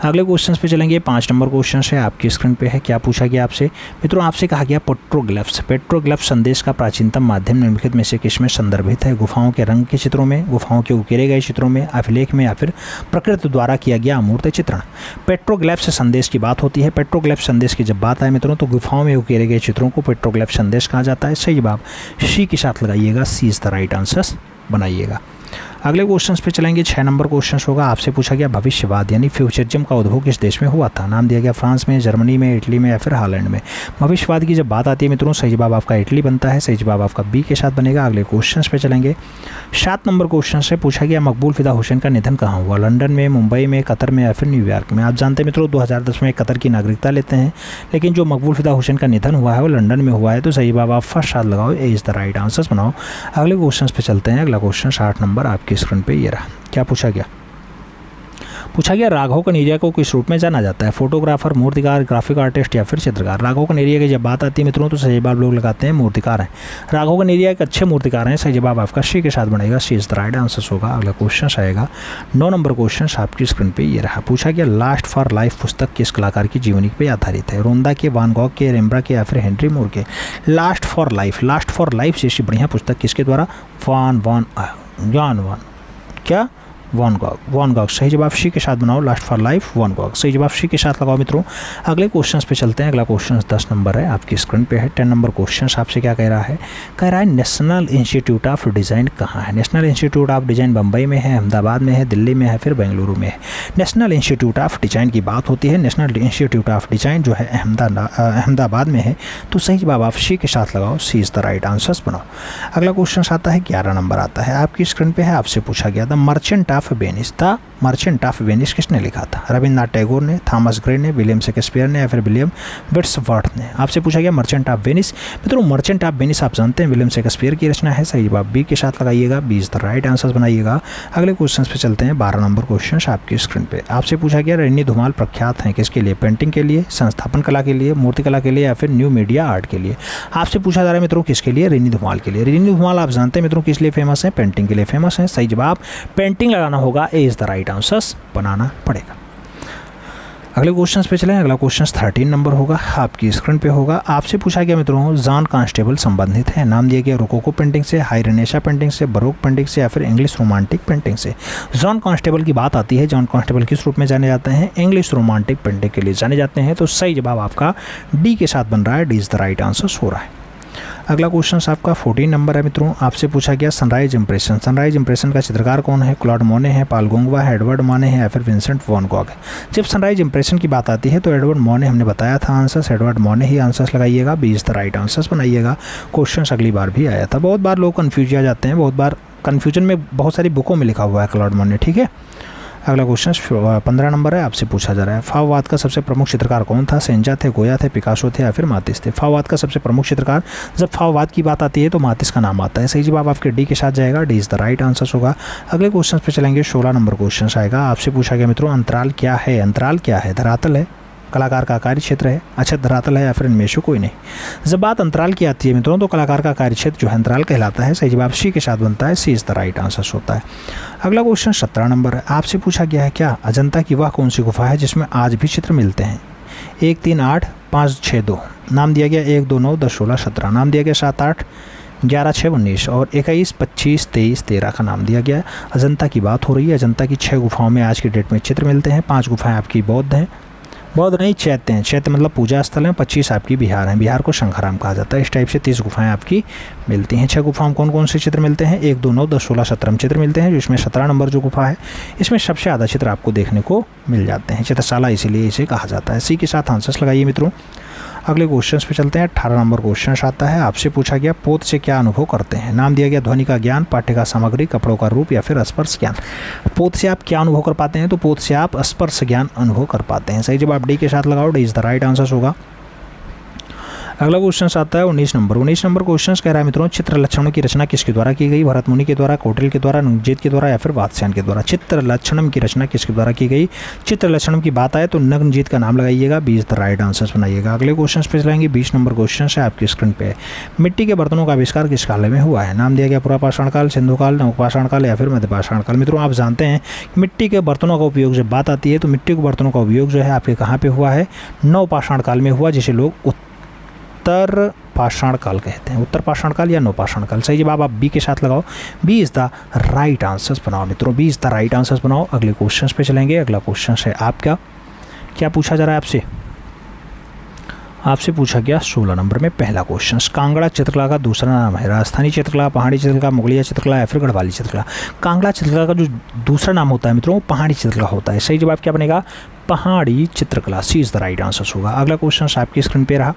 अगले क्वेश्चन पे चलेंगे, 5 नंबर क्वेश्चन है आपकी स्क्रीन पे है। क्या पूछा गया आपसे मित्रों? आपसे कहा गया पेट्रोग्लिफ्स संदेश का प्राचीनतम माध्यम निम्नलिखित में से किसमें संदर्भित है? गुफाओं के रंग के चित्रों में, गुफाओं के उकेरे गए चित्रों में, अभिलेख में या फिर प्रकृति द्वारा किया गया अमूर्त चित्रण। पेट्रोग्लिफ्स संदेश की बात होती है। पेट्रोग्लिफ्स संदेश की जब बात आए मित्रों तो गुफाओं में उकेरे गए चित्रों को पेट्रोग्लिफ्स संदेश कहा जाता है। सही जवाब सी के साथ लगाइएगा, सी इज द राइट आंसर्स बनाइएगा। अगले क्वेश्चंस पे चलेंगे, 6 नंबर क्वेश्चन होगा। आपसे पूछा गया भविष्यवाद यानी फ्यूचरिज्म का उद्भव किस देश में हुआ था? नाम दिया गया फ्रांस में, जर्मनी में, इटली में या फिर हॉलैंड में। भविष्यवाद की जब बात आती है मित्रों सही जवाब आपका इटली बनता है। सही जवाब आपका बी के साथ बनेगा। अगले क्वेश्चन पे चलेंगे, 7 नंबर क्वेश्चन से पूछा गया मकबूल फिदा हुसैन का निधन कहाँ हुआ? लंदन में, मुंबई में, कतर में या फिर न्यूयॉर्क में। आप जानते हैं मित्रों 2010 में कतर की नागरिकता लेते हैं, लेकिन जो मकबूल फिदा हुसैन का निधन हुआ है वो लंदन में हुआ है। तो सही जवाब आप फर्स्ट हाथ लगाओ, ए इज द राइट आंसर्स बनाओ। अगले क्वेश्चन पे चलते हैं। अगला क्वेश्चन 8 नंबर आपकी स्क्रीन पे ये रहा। क्या पूछा गया? पूछा गया राघव कनेरिया को किस रूप में जाना जाता है? फोटोग्राफर, मूर्तिकार, ग्राफिक आर्टिस्ट या फिर चित्रकार। राघव कनेरिया की जब बात आती है मित्रों तो सही जवाब लोग लगाते हैं मूर्तिकार हैं। राघव कनेरिया एक अच्छे मूर्तिकार हैं। सही जवाब आपका सी के साथ बनेगा, सी इज द राइट आंसर होगा। अगला क्वेश्चन आएगा 9 नंबर क्वेश्चन आपकी स्क्रीन पे ये रहा। पूछा गया लास्ट फॉर लाइफ पुस्तक किस कलाकार की जीवनी पे आधारित है? रोंदा के, वान गॉग के, रेम्ब्रा के या फिर हेनरी मूर के। लास्ट फॉर लाइफ जैसी बढ़िया पुस्तक किसके द्वारा? वान गॉग। सही जवाब सी के साथ बनाओ, last for life one Gogh. सही जवाब सी के साथ लगाओ मित्रों। अगले क्वेश्चन पे चलते हैं। अगला क्वेश्चन 10 नंबर है आपकी स्क्रीन पे है। 10 नंबर क्वेश्चन आपसे क्या कह रहा है? कह रहा है नेशनल इंस्टीट्यूट ऑफ डिज़ाइन कहाँ है? National institute of design Bombay में है, अहमदाबाद में है, दिल्ली में है, फिर बेंगलुरु में है। नेशनल इंस्टीट्यूट ऑफ डिज़ाइन की बात होती है। नेशनल इंस्टीट्यूट ऑफ डिज़ाइन जो है अहमदाबाद में है। तो सही जवाब आप सी के साथ लगाओ, सी इज द राइट आंसर्स बनाओ। अगला क्वेश्चन आता है 11 नंबर आता है आपकी स्क्रीन पे है। आपसे पूछा गया द मर्चेंट ऑफ वेनिस किसने लिखा था? रविन्द्रनाथ टैगोर ने, थॉमस ग्रे ने, विलियम शेक्सपियर ने या फिर विलियम वर्ड्सवर्थ ने। आपसे पूछा गया मर्चेंट ऑफ वेनिस। मित्रों मर्चेंट ऑफ वेनिस आप जानते हैं विलियम शेक्सपियर की रचना है। सही जवाब बी के साथ लगाइएगा, B is the right answer बनाइएगा। अगले क्वेश्चन पे चलते हैं। 12 नंबर क्वेश्चन आपकी स्क्रीन पे। आपसे पूछा गया रेनी धुमाल प्रख्यात हैं किसके लिए? पेंटिंग के लिए, संस्थापन कला के लिए, मूर्ति कला के लिए या फिर न्यू मीडिया आर्ट के लिए। आपसे पूछा जा रहा है मित्रों किसके लिए? रेनी धुमाल के लिए। रेनी धुमाल आप जानते हैं मित्रों किस लिए फेमस है? पेंटिंग के लिए फेमस है। सही जवाब पेंटिंग लगाना होगा, ए इज द राइट आंसर्स बनाना पड़ेगा। अगले क्वेश्चन पे चलें। अगला क्वेश्चन 13 नंबर होगा आपकी स्क्रीन पे होगा। आपसे पूछा गया मित्रों जॉन कांस्टेबल संबंधित है। नाम दिया गया रोकोको पेंटिंग से, हाई रेनेसा पेंटिंग से, बरोक पेंटिंग से या फिर इंग्लिश रोमांटिक पेंटिंग से। जॉन कांस्टेबल की बात आती है। जॉन कांस्टेबल किस रूप में जाने जाते हैं? इंग्लिश रोमांटिक पेंटिंग के लिए जाने जाते हैं। तो सही जवाब आपका डी के साथ बन रहा है, D is the right answer हो रहा है। अगला क्वेश्चन आपका 14 नंबर है मित्रों। आपसे पूछा गया सनराइज इंप्रेशन। सनराइज इंप्रेशन का चित्रकार कौन है? क्लॉड मोने है, पाल गोंगवा है, एडवर्ड मोने है या फिर विंसेंट वैन गॉग है। जब सनराइज इंप्रेशन की बात आती है तो एडवर्ड मोने हमने बताया था आंसर्स, एडवर्ड मोने ही आंसर्स लगाइएगा, B is the right answers बनाइएगा। क्वेश्चन अगली बार भी आया था। बहुत बार लोग कन्फ्यूज आ जाते हैं, बहुत बार कन्फ्यूजन में बहुत सारी बुकों में लिखा हुआ है क्लॉड मोने, ठीक है। अगला क्वेश्चन 15 नंबर है। आपसे पूछा जा रहा है फाववाद का सबसे प्रमुख चित्रकार कौन था? सेंजा थे, गोया थे, पिकासो थे या फिर मातिस थे। फाववाद का सबसे प्रमुख चित्रकार, जब फाववाद की बात आती है तो मातिस का नाम आता है। सही जवाब आपके डी के साथ जाएगा, D is the right answer होगा। अगले क्वेश्चन पे चलेंगे। 16 नंबर क्वेश्चन आएगा। आपसे पूछा गया मित्रों अंतराल क्या है? अंतराल क्या है? धरातल है, कलाकार का कार्य क्षेत्र है, अच्छा धरातल है या फिर इनमें से कोई नहीं। जब बात अंतराल की आती है मित्रों तो कलाकार का कार्य क्षेत्र जो है अंतराल कहलाता है। सही जवाब सी के साथ बनता है, सी इज द राइट आंसर होता है। अगला क्वेश्चन 17 नंबर है। आपसे पूछा गया है क्या अजंता की वह कौन सी गुफा है जिसमें आज भी चित्र मिलते हैं? 1, 3, 8, 5, 6, 2। नाम दिया गया 1, 2, 9, 10, 16, 17। नाम दिया गया 7, 8, 11, 6, 19 और 21, 25, 23, 13 का नाम दिया गया। अजंता की बात हो रही है। अजंता की 6 गुफाओं में आज की डेट में चित्र मिलते हैं। 5 गुफाएं आपकी बौद्ध हैं, बौद्ध नहीं, चैत्य हैं। चैत्य मतलब पूजा स्थल है। 25 आपकी बिहार हैं। बिहार को शंखाराम कहा जाता है। इस टाइप से 30 गुफाएं आपकी मिलती हैं। 6 गुफाओं कौन कौन से चित्र मिलते हैं? 1, 2, 9, 10, 16, 17 चित्र मिलते हैं, जिसमें 17 नंबर जो गुफा है इसमें सबसे ज़्यादा चित्र आपको देखने को मिल जाते हैं। चित्रशाला इसीलिए इसे कहा जाता है। सी के साथ आंसर्स लगाइए मित्रों। अगले क्वेश्चन पे चलते हैं। 18 नंबर क्वेश्चन आता है। आपसे पूछा गया पोत से क्या अनुभव करते हैं? नाम दिया गया ध्वनि का ज्ञान, पाठ्य का सामग्री, कपड़ों का रूप या फिर स्पर्श ज्ञान। पोत से आप क्या अनुभव कर पाते हैं? तो पोत से आप स्पर्श ज्ञान अनुभव कर पाते हैं। सही जवाब डी के साथ लगाओ। D is the right answer होगा। अगला क्वेश्चन आता है 19 नंबर। 19 नंबर क्वेश्चन कह रहा है मित्रों, चित्र लक्षणों की रचना किसके द्वारा की गई? भरत मुनि के द्वारा, कौटिल्य के द्वारा, नंगजीत के द्वारा या फिर वात्स्यायन के द्वारा। चित्र लक्षणम की रचना किसके द्वारा की गई? चित्र लक्षणम की बात आए तो नंगजीत का नाम लगाइएगा। 20 द राइट आंसर बनाइएगा। अगले क्वेश्चन पे चलाएंगे। 20 नंबर क्वेश्चन है आपकी स्क्रीन पे। मिट्टी के बर्तनों का आविष्कार किस काल में हुआ है? नाम दिया गया पुरापाषाण काल, सिंधु काल, नवपाषाण काल या फिर मध्यपाषाण काल। मित्रों आप जानते हैं मिट्टी के बर्तनों का उपयोग जब बात आती है तो मिट्टी के बर्तनों का उपयोग जो है आपके कहाँ पे हुआ है? नवपाषाण काल में हुआ, जिसे लोग उत्तर पाषाण काल कहते हैं। उत्तर पाषाण काल या नवपाषाण काल। सही जवाब आप बी के साथ लगाओ। B is the right answers बनाओ मित्रों। B is the right answers बनाओ। अगले क्वेश्चन पे चलेंगे। अगला क्वेश्चन है आपका, क्या पूछा जा रहा है आपसे? आपसे पूछा गया 16 नंबर में पहला क्वेश्चन, कांगड़ा चित्रकला का दूसरा नाम है? राजस्थानी चित्रकला, पहाड़ी चित्रकला, मुगलिया चित्रकला या फिर गढ़वाली चित्रकला। कांगड़ा चित्रकला का जो दूसरा नाम होता है मित्रों वो पहाड़ी चित्रकला होता है। सही जवाब क्या बनेगा? पहाड़ी चित्रकला। सी इज द राइट आंसर होगा। अगला क्वेश्चन आपकी स्क्रीन पे रहा।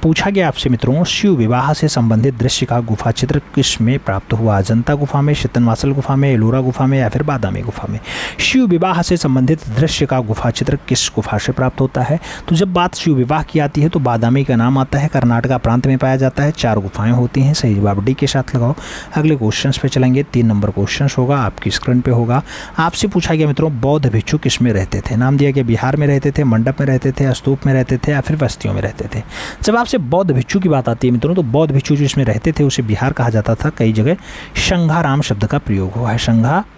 पूछा गया आपसे मित्रों, शिव विवाह से संबंधित दृश्य का गुफा चित्र किस में प्राप्त हुआ? अजंता गुफा में, शीतनवासल गुफा में, एलोरा गुफा में या फिर बादामी गुफा में। शिव विवाह से संबंधित दृश्य का गुफा चित्र किस गुफा से प्राप्त होता है? तो जब बात शिव विवाह की आती है तो बादामी का नाम आता है। कर्नाटका प्रांत में पाया जाता है। 4 गुफाएं होती हैं। सही जवाब डी के साथ लगाओ। अगले क्वेश्चन पे चलेंगे। 3 नंबर क्वेश्चन होगा आपकी स्क्रीन पे होगा। आपसे पूछा गया मित्रों, बौद्ध भिक्षु किस में रहते थे? नाम दिया गया बिहार में रहते थे, मंडप में रहते थे, स्तूप में रहते थे या फिर बस्तियों में रहते थे। जब आपसे बौद्ध भिक्षु की बात आती है मित्रों तो बौद्ध भिक्षु जो इसमें रहते थे उसे बिहार कहा जाता था। कई जगह संघाराम शब्द का प्रयोग हुआ है। संघाराम।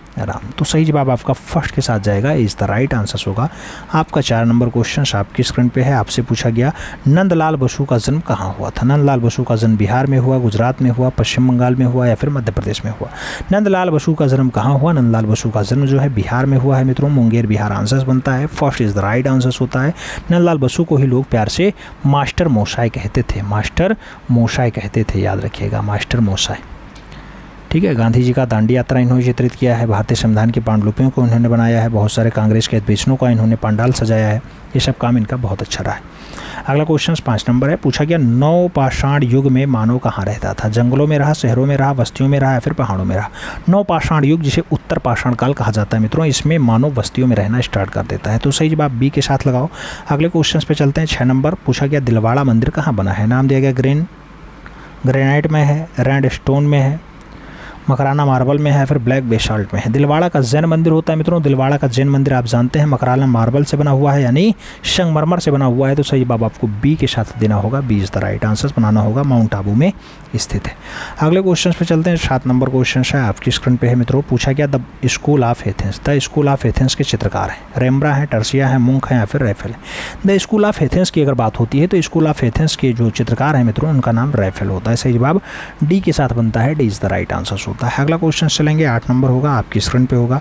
तो सही जवाब आपका फर्स्ट के साथ जाएगा। इज द राइट आंसर होगा। आपका 4 नंबर क्वेश्चन आपकी स्क्रीन पे है। आपसे पूछा गया नंदलाल बसु का जन्म कहाँ हुआ था? नंदलाल बसु का जन्म बिहार में हुआ, गुजरात में हुआ, पश्चिम बंगाल में हुआ या फिर मध्य प्रदेश में हुआ। नंदलाल बसु का जन्म कहाँ हुआ? नंदलाल बसु का जन्म जो है बिहार में हुआ है मित्रों। मुंगेर बिहार आंसर बनता है। First is the right answer होता है। नंदलाल बसु को ही लोग प्यार से मास्टर मोसाई कहते थे। मास्टर मोसाई कहते थे, याद रखिएगा, मास्टर मोसाई। ठीक है। गांधी जी का दांडी यात्रा इन्होंने चित्रित किया है। भारतीय संविधान की पांडुलिपियों को इन्होंने बनाया है। बहुत सारे कांग्रेस के अधिवेशनों का इन्होंने पंडाल सजाया है। ये सब काम इनका बहुत अच्छा रहा है। अगला क्वेश्चन 5 नंबर है। पूछा गया नवपाषाण युग में मानव कहाँ रहता था? जंगलों में रहा, शहरों में रहा, बस्तियों में रहा या फिर पहाड़ों में रहा। नवपाषाण युग जिसे उत्तर पाषाण काल कहा जाता है मित्रों, इसमें मानव बस्तियों में रहना स्टार्ट कर देता है। तो सही जवाब बी के साथ लगाओ। अगले क्वेश्चन पे चलते हैं। 6 नंबर। पूछा गया दिलवाड़ा मंदिर कहाँ बना है? नाम दिया गया ग्रेनाइट में है, रेड स्टोन में है, मकराना मार्बल में है, फिर ब्लैक बेसाल्ट में है। दिलवाड़ा का जैन मंदिर होता है मित्रों। दिलवाड़ा का जैन मंदिर आप जानते हैं मकराना मार्बल से बना हुआ है यानी संगमरमर से बना हुआ है। तो सही जवाब आपको बी के साथ देना होगा। B is the right answer बनाना होगा। माउंट आबू में स्थित है। अगले क्वेश्चन पे चलते हैं। 7 नंबर क्वेश्चन है आपकी स्क्रीन पे है मित्रों। पूछा गया the school of Athens. The school of Athens के चित्रकार हैं रेम्ब्रा है, टर्सिया है, मुंक है या फिर रैफेल है। द स्कूल ऑफ एथेंस की अगर बात होती है तो स्कूल ऑफ एथेंस के जो चित्रकार हैं मित्रों उनका नाम रैफेल होता है। सही जवाब डी के साथ बनता है। D is the right answer होता है। अगला क्वेश्चन चलेंगे। 8 नंबर होगा आपकी स्क्रीन पे होगा।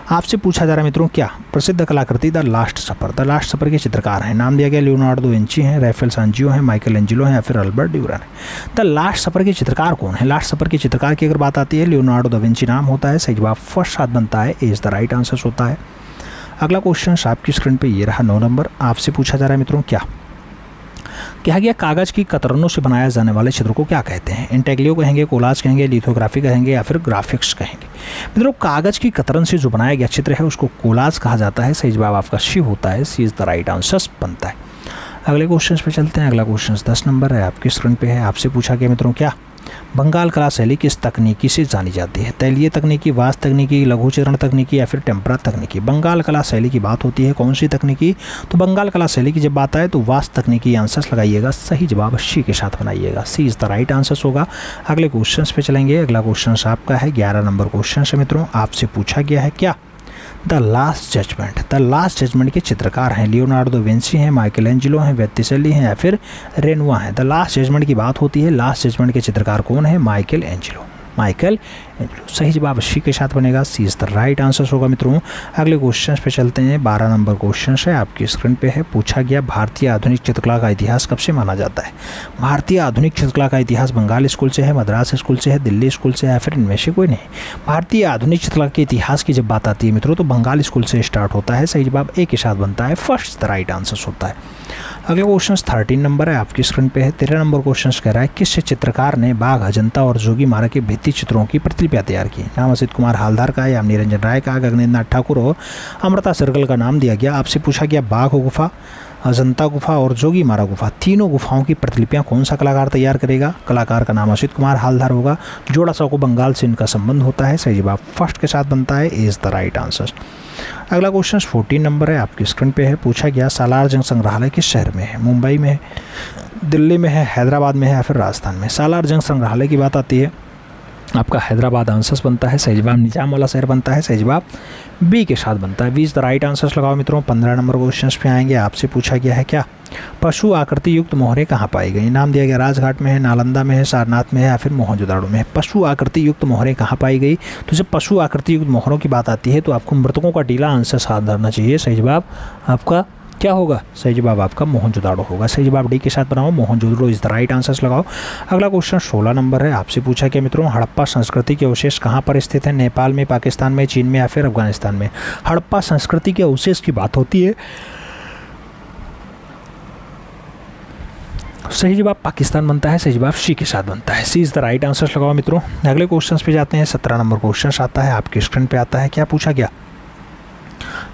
आपसे पूछा जा रहा है मित्रों, क्या प्रसिद्ध कलाकृति the last supper. The last supper के चित्रकार हैं। नाम दिया गया लियोनार्डो विंची हैं, रैफेल सांजियो हैं, माइकल एंजिलो हैं या फिर अल्बर्ट ड्यूरन है। द लास्ट सफर के चित्रकार कौन है? लास्ट सफर के चित्रकार की अगर बात आती है लियोनार्डो दा विंची नाम होता है। सही जवाब फर्स्ट साथ बनता है। ए इज द राइट आंसर होता है। अगला क्वेश्चन आपकी स्क्रीन पे ये रहा 9 नंबर। आपसे पूछा जा रहा है मित्रों, क्या गया कागज़ की कतरनों से बनाए जाने वाले चित्र को क्या कहते हैं? इंटेग्लियो कहेंगे, कोलाज कहेंगे, लिथोग्राफी कहेंगे या फिर ग्राफिक्स कहेंगे। मित्रों कागज़ की कतरन से जो बनाया गया चित्र है उसको कोलाज कहा जाता है। सही जवाब आपका सी होता है। सी इज द राइट आंसर बनता है। अगले क्वेश्चन पे चलते हैं। अगला क्वेश्चन 10 नंबर है आपकी स्क्रीन पे है। आपसे पूछा गया मित्रों, क्या बंगाल कला शैली किस तकनीकी से जानी जाती है? तैलीय तकनीकी, वास तकनीकी, लघुचरण तकनीकी या फिर टेम्परा तकनीकी। बंगाल कला शैली की बात होती है कौन सी तकनीकी? तो बंगाल कला शैली की जब बात आए तो वास तकनीकी आंसर्स लगाइएगा। सही जवाब सी के साथ बनाइएगा। सी इज द राइट आंसर होगा। अगले क्वेश्चन पे चलेंगे। अगला क्वेश्चन आपका है 11 नंबर क्वेश्चन है मित्रों। आपसे पूछा गया है क्या the last judgement. The last judgement के चित्रकार हैं लियोनार्डो विंची हैं, माइकल एंजिलो हैं, वेत्तिसेली हैं या फिर रेनुआ हैं। द लास्ट जजमेंट की बात होती है। लास्ट जजमेंट के चित्रकार कौन है? Michael Angelo. Michael Angelo. सही जवाब सी के साथ बनेगा, सी इज द राइट आंसर होगा मित्रों। अगले क्वेश्चन पे चलते हैं। 12 नंबर क्वेश्चन है, आपकी स्क्रीन पे है। पूछा गया भारतीय आधुनिक चित्रकला का इतिहास कब से माना जाता है। भारतीय आधुनिक चित्रकला का इतिहास बंगाल स्कूल से है, मद्रास स्कूल से है, दिल्ली स्कूल से है, या फिर इनमें से कोई नहीं। भारतीय आधुनिक चित्रकला के इतिहास की जब बात आती है मित्रों तो बंगाल स्कूल से स्टार्ट होता है। सही जवाब ए के साथ बनता है, फर्स्ट द राइट आंसर होता है। अगले क्वेश्चन 13 नंबर है, आपकी स्क्रीन पे है। 13 नंबर क्वेश्चन कह रहा है किस चित्रकार ने बाघ, अजंता और जोगीमारा के भित्ति चित्रों की प्रतिलिपियां तैयार की। नाम असित कुमार हालदार का, या निरंजन राय का, गगनेन्द्रनाथ ठाकुर और अमृता सर्कल का नाम दिया गया। आपसे पूछा गया बाघ गुफा, अजंता गुफा और जोगीमारा गुफा, तीनों गुफाओं की प्रतिलिपियां कौन सा कलाकार तैयार करेगा। कलाकार का नाम असित कुमार हालदार होगा। जोड़ासा को बंगाल से इनका संबंध होता है। सही जवाब फर्स्ट के साथ बनता है, इज द राइट आंसर। अगला क्वेश्चन 14 नंबर है, आपकी स्क्रीन पे है। पूछा गया सालार जंग संग्रहालय किस शहर में है। मुंबई में है, दिल्ली में है, हैदराबाद में है, या फिर राजस्थान में। सालार जंग संग्रहालय की बात आती है, आपका हैदराबाद आंसर बनता है। सही जवाब निजाम वाला शहर बनता है। सही जवाब बी के साथ बनता है, B is the right answer लगाओ मित्रों। 15 नंबर क्वेश्चन पे आएंगे। आपसे पूछा गया है क्या पशु आकृति युक्त मोहरें कहाँ पाई गई। नाम दिया गया राजघाट में है, नालंदा में है, सारनाथ में है, या फिर मोहनजोदड़ो में है। पशु आकृति युक्त मोहरें कहाँ पाई गई। तो जब पशु आकृति युक्त मोहरों की बात आती है तो आपको मृतकों का टीला आंसर साथ धरना चाहिए। सही जवाब आपका क्या होगा। सही जवाब आपका मोहनजोदड़ो होगा। सही जवाब डी के साथ बनाओ, Mohenjodaro is the right answer लगाओ। अगला क्वेश्चन 16 नंबर है, आपसे पूछा गया मित्रों हड़प्पा संस्कृति के अवशेष कहाँ पर स्थित है। नेपाल में, पाकिस्तान में, चीन में, या फिर अफगानिस्तान में। हड़प्पा संस्कृति के अवशेष की बात होती है, सही जवाब पाकिस्तान बनता है। सही जवाब सी के साथ बनता है, सी इज द राइट आंसर लगाओ मित्रों। अगले क्वेश्चन पे जाते हैं। 17 नंबर क्वेश्चन आता है, आपके स्क्रीन पे आता है। क्या पूछा गया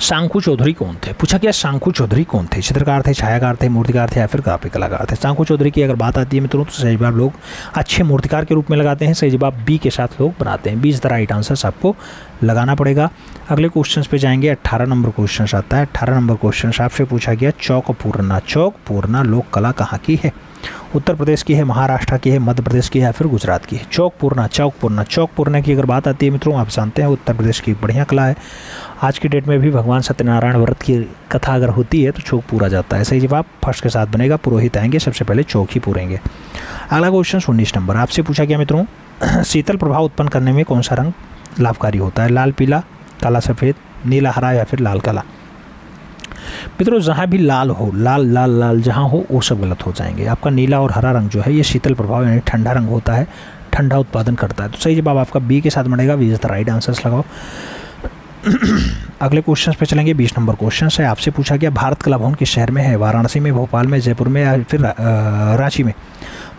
शंकु चौधरी कौन थे। पूछा गया शंकु चौधरी कौन थे। चित्रकार थे, छायाकार थे, मूर्तिकार थे, या फिर ग्राफिक कलाकार थे। शंकु चौधरी की अगर बात आती है मित्रों तो सही जवाब लोग अच्छे मूर्तिकार के रूप में लगाते हैं। सही जवाब बी के साथ लोग बनाते हैं, B is the right answer आपको लगाना पड़ेगा। अगले क्वेश्चन पे जाएंगे। 18 नंबर क्वेश्चन आता है। 18 नंबर क्वेश्चन आपसे पूछा गया चौक पूर्णा लोक कला कहाँ की है। उत्तर प्रदेश की है, महाराष्ट्र की है, मध्य प्रदेश की है, या फिर गुजरात की है। चौक पूर्णा की अगर बात आती है मित्रों आप जानते हैं उत्तर प्रदेश की बढ़िया कला है। आज की डेट में भी भगवान सत्यनारायण व्रत की कथा अगर होती है तो चौक पूरा जाता है। सही जवाब फर्स्ट के साथ बनेगा, पुरोहित आएंगे सबसे पहले चौक ही पूरेंगे। अगला क्वेश्चन 19 नंबर आपसे पूछा गया मित्रों शीतल प्रभाव उत्पन्न करने में कौन सा रंग लाभकारी होता है। लाल पीला, काला सफ़ेद, नीला हरा, या फिर लाल काला। मित्रों जहाँ भी लाल हो, लाल लाल लाल जहाँ हो वो सब गलत हो जाएंगे। आपका नीला और हरा रंग जो है ये शीतल प्रभाव यानी ठंडा रंग होता है, ठंडा उत्पादन करता है। तो सही जवाब आपका बी के साथ बनेगा, B is the right answers लगाओ। अगले क्वेश्चन पे चलेंगे। 20 नंबर क्वेश्चन है, आपसे पूछा गया भारत कला भवन किस शहर में है। वाराणसी में, भोपाल में, जयपुर में, या फिर रांची में।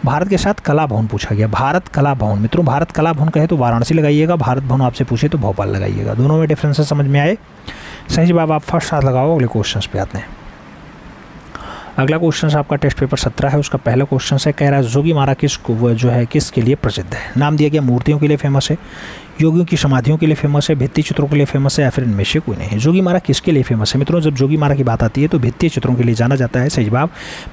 भारत के साथ कला भवन पूछा गया, भारत कला भवन। मित्रों भारत कला भवन कहे तो वाराणसी लगाइएगा, भारत भवन आपसे पूछे तो भोपाल लगाइएगा। दोनों में डिफरेंसेस समझ में आए। सही जवाब आप फर्स्ट साथ लगाओ। अगले क्वेश्चन पे आते हैं। अगला क्वेश्चन आपका टेस्ट पेपर 17 है, उसका पहला क्वेश्चन है कह रहा है जोगीमारा किसके लिए प्रसिद्ध है। नाम दिया गया मूर्तियों के लिए फेमस है, योगियों की समाधियों के लिए फेमस है, भित्ति चित्रों के लिए फेमस है, या फिर इनमें से कोई नहीं है। जोगीमारा किसके लिए फेमस है मित्रों। जब जोगीमारा की बात आती है तो भित्ति चित्रों के लिए जाना जाता है। सही जवाब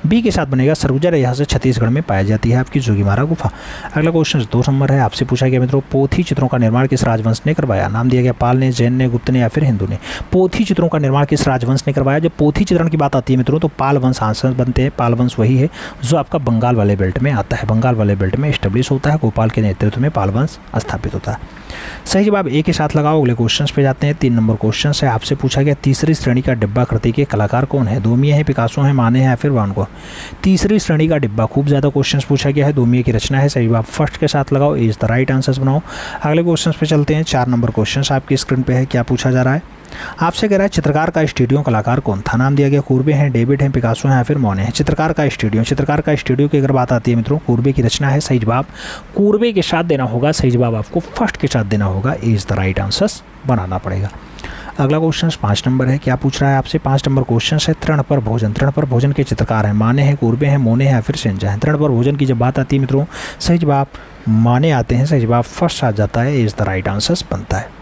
बी के साथ बनेगा, सरगुजा रियासत छत्तीसगढ़ में पाई जाती है आपकी जोगीमारा गुफा। अगला क्वेश्चन 2 नंबर है, आपसे पूछा गया मित्रों पोथी चित्रों का निर्माण किस राजवंश ने करवाया। नाम दिया गया पाल ने, जैन ने, गुप्त ने, या फिर हिंदू ने। पोथी चित्रों का निर्माण किस राजवंश ने करवाया। जब पोथी चित्रण की बात आती है मित्रों तो पाल वंश आंसर बनते हैं। पाल वंश वही है जो आपका बंगाल वाले बेल्ट में आता है, बंगाल वाले बेल्ट में एस्टेब्लिश होता है, गोपाल के नेतृत्व में पाल वंश स्थापित होता है। सही जवाब ए के साथ लगाओ। अगले क्वेश्चन पे जाते हैं। 3 नंबर क्वेश्चन है, आपसे पूछा गया तीसरी श्रेणी का डिब्बा कृति के कलाकार कौन है। डोमिए है, पिकासो है, माने हैं, या फिर वान गॉग। तीसरी श्रेणी का डिब्बा खूब ज़्यादा क्वेश्चन पूछा गया है, डोमिए की रचना है। सही जवाब फर्स्ट के साथ लगाओ, इज द राइट आंसर्स बनाओ। अगले क्वेश्चन पे चलते हैं। 4 नंबर क्वेश्चन आपकी स्क्रीन पे है, क्या पूछा जा रहा है आपसे कह रहा है चित्रकार का स्टूडियो कलाकार कौन था। नाम दिया गया कूर्बे हैं, डेविड हैं, पिकासो हैं, या फिर मोने हैं। चित्रकार का स्टूडियो की अगर बात आती है मित्रों कूर्बे की रचना है। सही जवाब कूर्बे के साथ देना होगा, सही जवाब आपको फर्स्ट के साथ देना होगा, इज द राइट आंसर्स बनाना पड़ेगा। अगला क्वेश्चन 5 नंबर है, क्या पूछ रहा है आपसे। 5 नंबर क्वेश्चन है तृण पर भोजन के चित्रकार हैं। माने हैं, कूर्बे हैं, मोने हैं, या फिर सेंजा हैं। तृण पर भोजन की जब बात आती है मित्रों सही जवाब माने आते हैं, सही जवाब फर्स्ट आ जाता है, इज द राइट आंसर्स बनता है।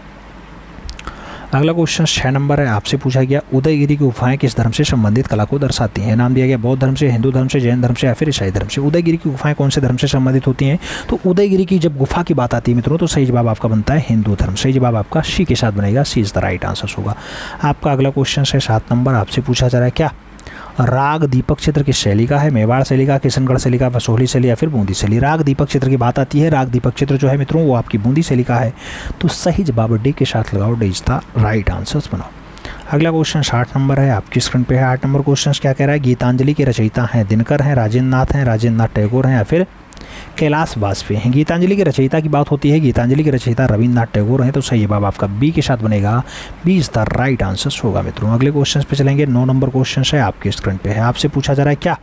अगला क्वेश्चन 6 नंबर है, आपसे पूछा गया उदयगिरी की गुफाएं किस धर्म से संबंधित कला को दर्शाती हैं। नाम दिया गया बौद्ध धर्म से, हिंदू धर्म से, जैन धर्म से, या फिर ईसाई धर्म से। उदयगिरी की गुफाएं कौन से धर्म से संबंधित होती हैं। तो उदयगिरी की जब गुफा की बात आती है मित्रों तो सही जवाब आपका बनता है हिंदू धर्म। सही जवाब आपका सी के साथ बनेगा, सी इज द राइट आंसर होगा। आपका अगला क्वेश्चन है 7 नंबर, आपसे पूछा जा रहा है क्या राग दीपक चित्र किस शैली का है? मेवाड़ शैली का, किशनगढ़ शैली का, वसोहली शैली या फिर बूंदी शैली? राग दीपक चित्र की बात आती है, राग दीपक चित्र जो है मित्रों वो आपकी बूंदी शैली का है। तो सही जवाब डी के साथ लगाओ, D is the right answers बनाओ। अगला क्वेश्चन 60 नंबर है, आपकी स्क्रीन पे है। 8 नंबर क्वेश्चन क्या कह रहा है? गीतांजलि के रचयिता हैं दिनकर हैं, राजेंद्र नाथ हैं, राजेंद्र नाथ टैगोर हैं या फिर कैलाश वाजपेयी हैं? गीतांजलि के रचयिता की बात होती है, गीतांजलि के रचयिता रविन्द्रनाथ टैगोर हैं। तो सही जवाब आपका बी के साथ बनेगा, B is the right answer होगा मित्रों। अगले क्वेश्चन पे चलेंगे। 9 नंबर क्वेश्चन है, आपके स्क्रीन पे है। आपसे पूछा जा रहा है क्या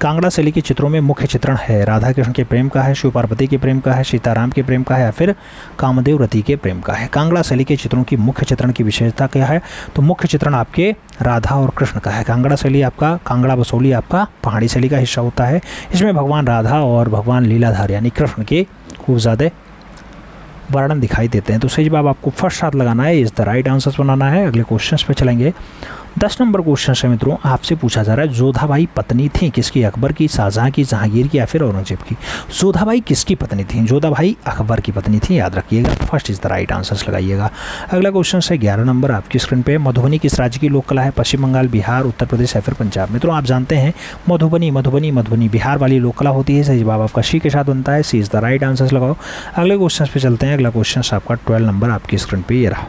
कांगड़ा शैली के चित्रों में मुख्य चित्रण है? राधा कृष्ण के प्रेम का है, शिव पार्वती के प्रेम का है, सीताराम के प्रेम का है या फिर कामदेव रति के प्रेम का है? कांगड़ा शैली के चित्रों की मुख्य चित्रण की विशेषता क्या है? तो मुख्य चित्रण आपके राधा और कृष्ण का है। कांगड़ा शैली आपका, कांगड़ा बसोली आपका पहाड़ी शैली का हिस्सा होता है। इसमें भगवान राधा और भगवान लीलाधार यानी कृष्ण के खूब ज़्यादा वर्णन दिखाई देते हैं। तो सही जवाब आपको फर्स्ट साथ लगाना है, इस द राइट आंसर्स बनाना है। अगले क्वेश्चन पे चलेंगे। 10 नंबर क्वेश्चन है मित्रों, आपसे पूछा जा रहा है जोधाबाई पत्नी थी किसकी? अकबर की, शाहजहां की, जहांगीर की या फिर औरंगजेब की? जोधाबाई किसकी पत्नी थी? जोधाबाई अकबर की पत्नी थी, याद रखिएगा। First is the right answers लगाइएगा। अगला क्वेश्चन है 11 नंबर, आपकी स्क्रीन पे। मधुबनी किस राज्य की लोक कला है? पश्चिम बंगाल, बिहार, उत्तर प्रदेश या फिर पंजाब? मित्रों आप जानते हैं मधुबनी बिहार वाली लोक कला होती है। सही जवाब आपका सी के साथ बनता है, सी इज द राइट आंसर्स लगाओ। अगले क्वेश्चन पे चलते हैं। अगला क्वेश्चन आपका 12 नंबर, आपकी स्क्रीन पे ये रहा।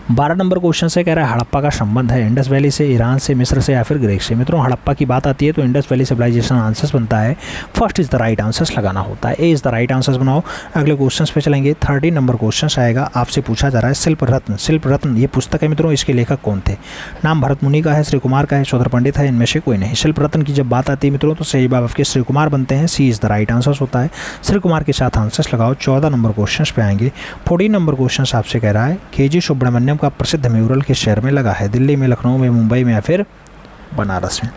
12 नंबर क्वेश्चन से कह रहा है हड़प्पा का संबंध है इंडस वैली से, ईरान से, मिस्र से या फिर ग्रीक से? मित्रों हड़प्पा की बात आती है तो इंडस वैली सिविलाइजेशन आंसर्स बनता है। First is the right answers लगाना होता है, ए इज द राइट आंसर्स बनाओ। अगले क्वेश्चन पे चलेंगे। 13 नंबर क्वेश्चन आएगा, आपसे पूछा जा रहा है शिल्प रत्न ये पुस्तक है मित्रों, इसके लेखक कौन थे? नाम भरत मुनि का है, श्री कुमार का है, शोधर पंडित है, इनमें से कोई नहीं। शिल्प रत्न की जब बात आती है मित्रों तो सही जवाब आपके श्री कुमार बनते हैं, सी इज द राइट आंसर्स होता है। श्री कुमार के साथ आंसर्स लगाओ। 14 नंबर क्वेश्चन पे आएंगे। 14 नंबर क्वेश्चन आपसे कह रहा है के.जी. सुब्रमण्यम का प्रसिद्ध म्यूरल किस शहर में लगा है? दिल्ली में, लखनऊ में, मुंबई में या फिर बनारस में?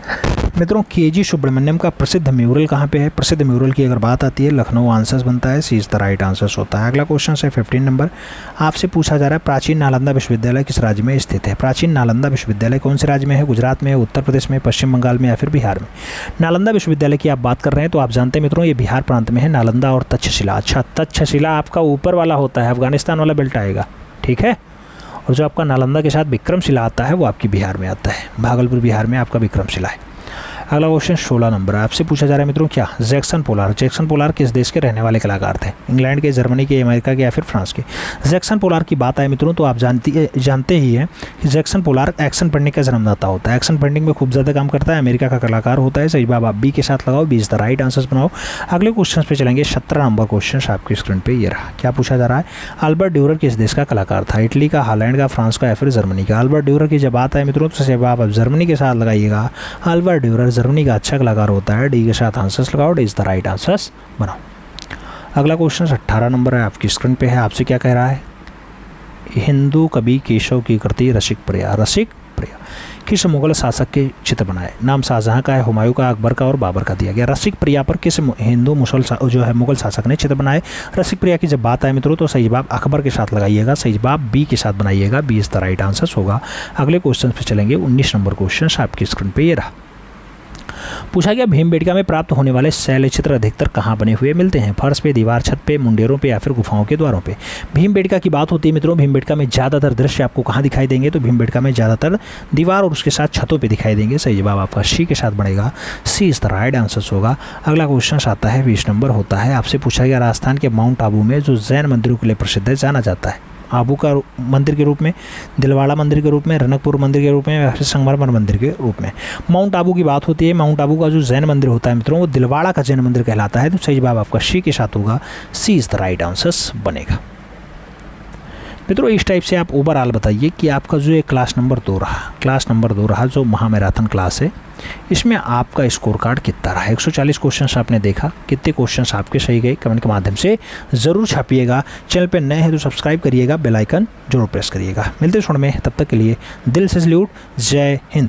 मित्रों के.जी. सुब्रमण्यम का प्रसिद्ध म्यूरल कहाँ पे है? प्रसिद्ध म्यूरल की अगर बात आती है लखनऊ आंसर्स बनता है, सी इज द राइट आंसर्स होता है। अगला क्वेश्चन है 15 नंबर, आपसे पूछा जा रहा है प्राचीन नालंदा विश्वविद्यालय किस राज्य में स्थित है? प्राचीन नालंदा विश्वविद्यालय कौन से राज्य में है? गुजरात में, उत्तर प्रदेश में, पश्चिम बंगाल में या फिर बिहार में? नालंदा विश्वविद्यालय की आप बात कर रहे हैं तो आप जानते हैं मित्रों ये बिहार प्रांत में है, नालंदा और तक्षशिला। अच्छा, तक्षशिला आपका ऊपर वाला होता है, अफगानिस्तान वाला बेल्ट आएगा, ठीक है। और जो आपका नालंदा के साथ विक्रमशिला आता है वो आपकी बिहार में आता है, भागलपुर बिहार में आपका विक्रमशिला है। अगला क्वेश्चन 16 नंबर, आपसे पूछा जा रहा है मित्रों क्या? जैक्सन पोलार किस देश के रहने वाले कलाकार थे? इंग्लैंड के, जर्मनी के, अमेरिका के या फिर फ्रांस के? जैक्सन पोलार की बात आए मित्रों तो आप जानते ही हैं कि जैक्सन पोलार एक्शन पेंटिंग का जन्मदाता होता है। एक्शन पेंटिंग में खूब ज़्यादा काम करता है, अमेरिका का कलाकार होता है। सही जवाब आप बी के साथ लगाओ, B is the right answers बनाओ। अगले क्वेश्चन पे चलेंगे। 17 नंबर क्वेश्चन आपकी स्क्रीन पर ये रहा। क्या पूछा जा रहा है? अल्बर्ट ड्यूरर किस देश का कलाकार था? इटली का, हॉलैंड का, फ्रांस का या फिर जर्मनी का? अल्बर्ट ड्यूरर की जब बात आए मित्रों तो जवाब आप जर्मनी के साथ लगाइएगा। अल्बर्ट ड्यूरर जर्मनी का अच्छा कलाकार होता है, डी के साथ आंसर्स लगाओ, D is the right answers बनाओ। अगला क्वेश्चन 18 नंबर है, आपकी स्क्रीन पे है। आपसे क्या कह रहा है? हिंदू कवि केशव की कृति रसिक प्रिया किस मुगल शासक के चित्र बनाए? नाम शाहजहां का है, हुमायूं का, अकबर का और बाबर का दिया गया। रसिक प्रिया पर किस हिंदू मुगल शासक ने चित्र बनाए? रसिक प्रिया की जब बात आए मित्रों तो सही जवाब अकबर के साथ लगाइएगा, सही जवाब बी के साथ बनाइएगा, B is the right answers होगा। अगले क्वेश्चन पे चलेंगे। 19 नंबर क्वेश्चन आपकी स्क्रीन पे ये रहा। पूछा गया भीमबेटका में प्राप्त होने वाले शैल चित्र अधिकतर कहाँ बने हुए मिलते हैं? फर्श पे, दीवार, छत पे, मुंडेरों पे या फिर गुफाओं के द्वारों पे? भीमबेटका की बात होती है मित्रों, भीमबेटका में ज़्यादातर दृश्य आपको कहाँ दिखाई देंगे? तो भीमबेटका में ज़्यादातर दीवार और उसके साथ छतों पे दिखाई देंगे। सही जवाब आपका सी के साथ बनेगा, सी इज द राइट आंसर्स होगा। अगला क्वेश्चन आता है 20 नंबर होता है। आपसे पूछा गया राजस्थान के माउंट आबू में जो जैन मंदिरों के लिए प्रसिद्ध है जाना जाता है? आबू का मंदिर के रूप में, दिलवाड़ा मंदिर के रूप में, रनकपुर मंदिर के रूप में या फिर संगमरमर मंदिर के रूप में? माउंट आबू की बात होती है। माउंट आबू का जो जैन मंदिर होता है मित्रों वो दिलवाड़ा का जैन मंदिर कहलाता है। तो सही जवाब आपका सी के साथ होगा, सी इज द राइट आंसर्स बनेगा। मित्रों इस टाइप से आप ओवरऑल बताइए कि आपका जो ये क्लास नंबर 2 रहा जो महामैराथन क्लास है, इसमें आपका स्कोर कार्ड कितना रहा? 140 क्वेश्चंस आपने देखा, कितने क्वेश्चंस आपके सही गए? कमेंट के माध्यम से ज़रूर छापिएगा। चैनल पे नए हैं तो सब्सक्राइब करिएगा, बेल आइकन जरूर प्रेस करिएगा। मिलते हैं छोड़ में, तब तक के लिए दिल से सैल्यूट, जय हिंद।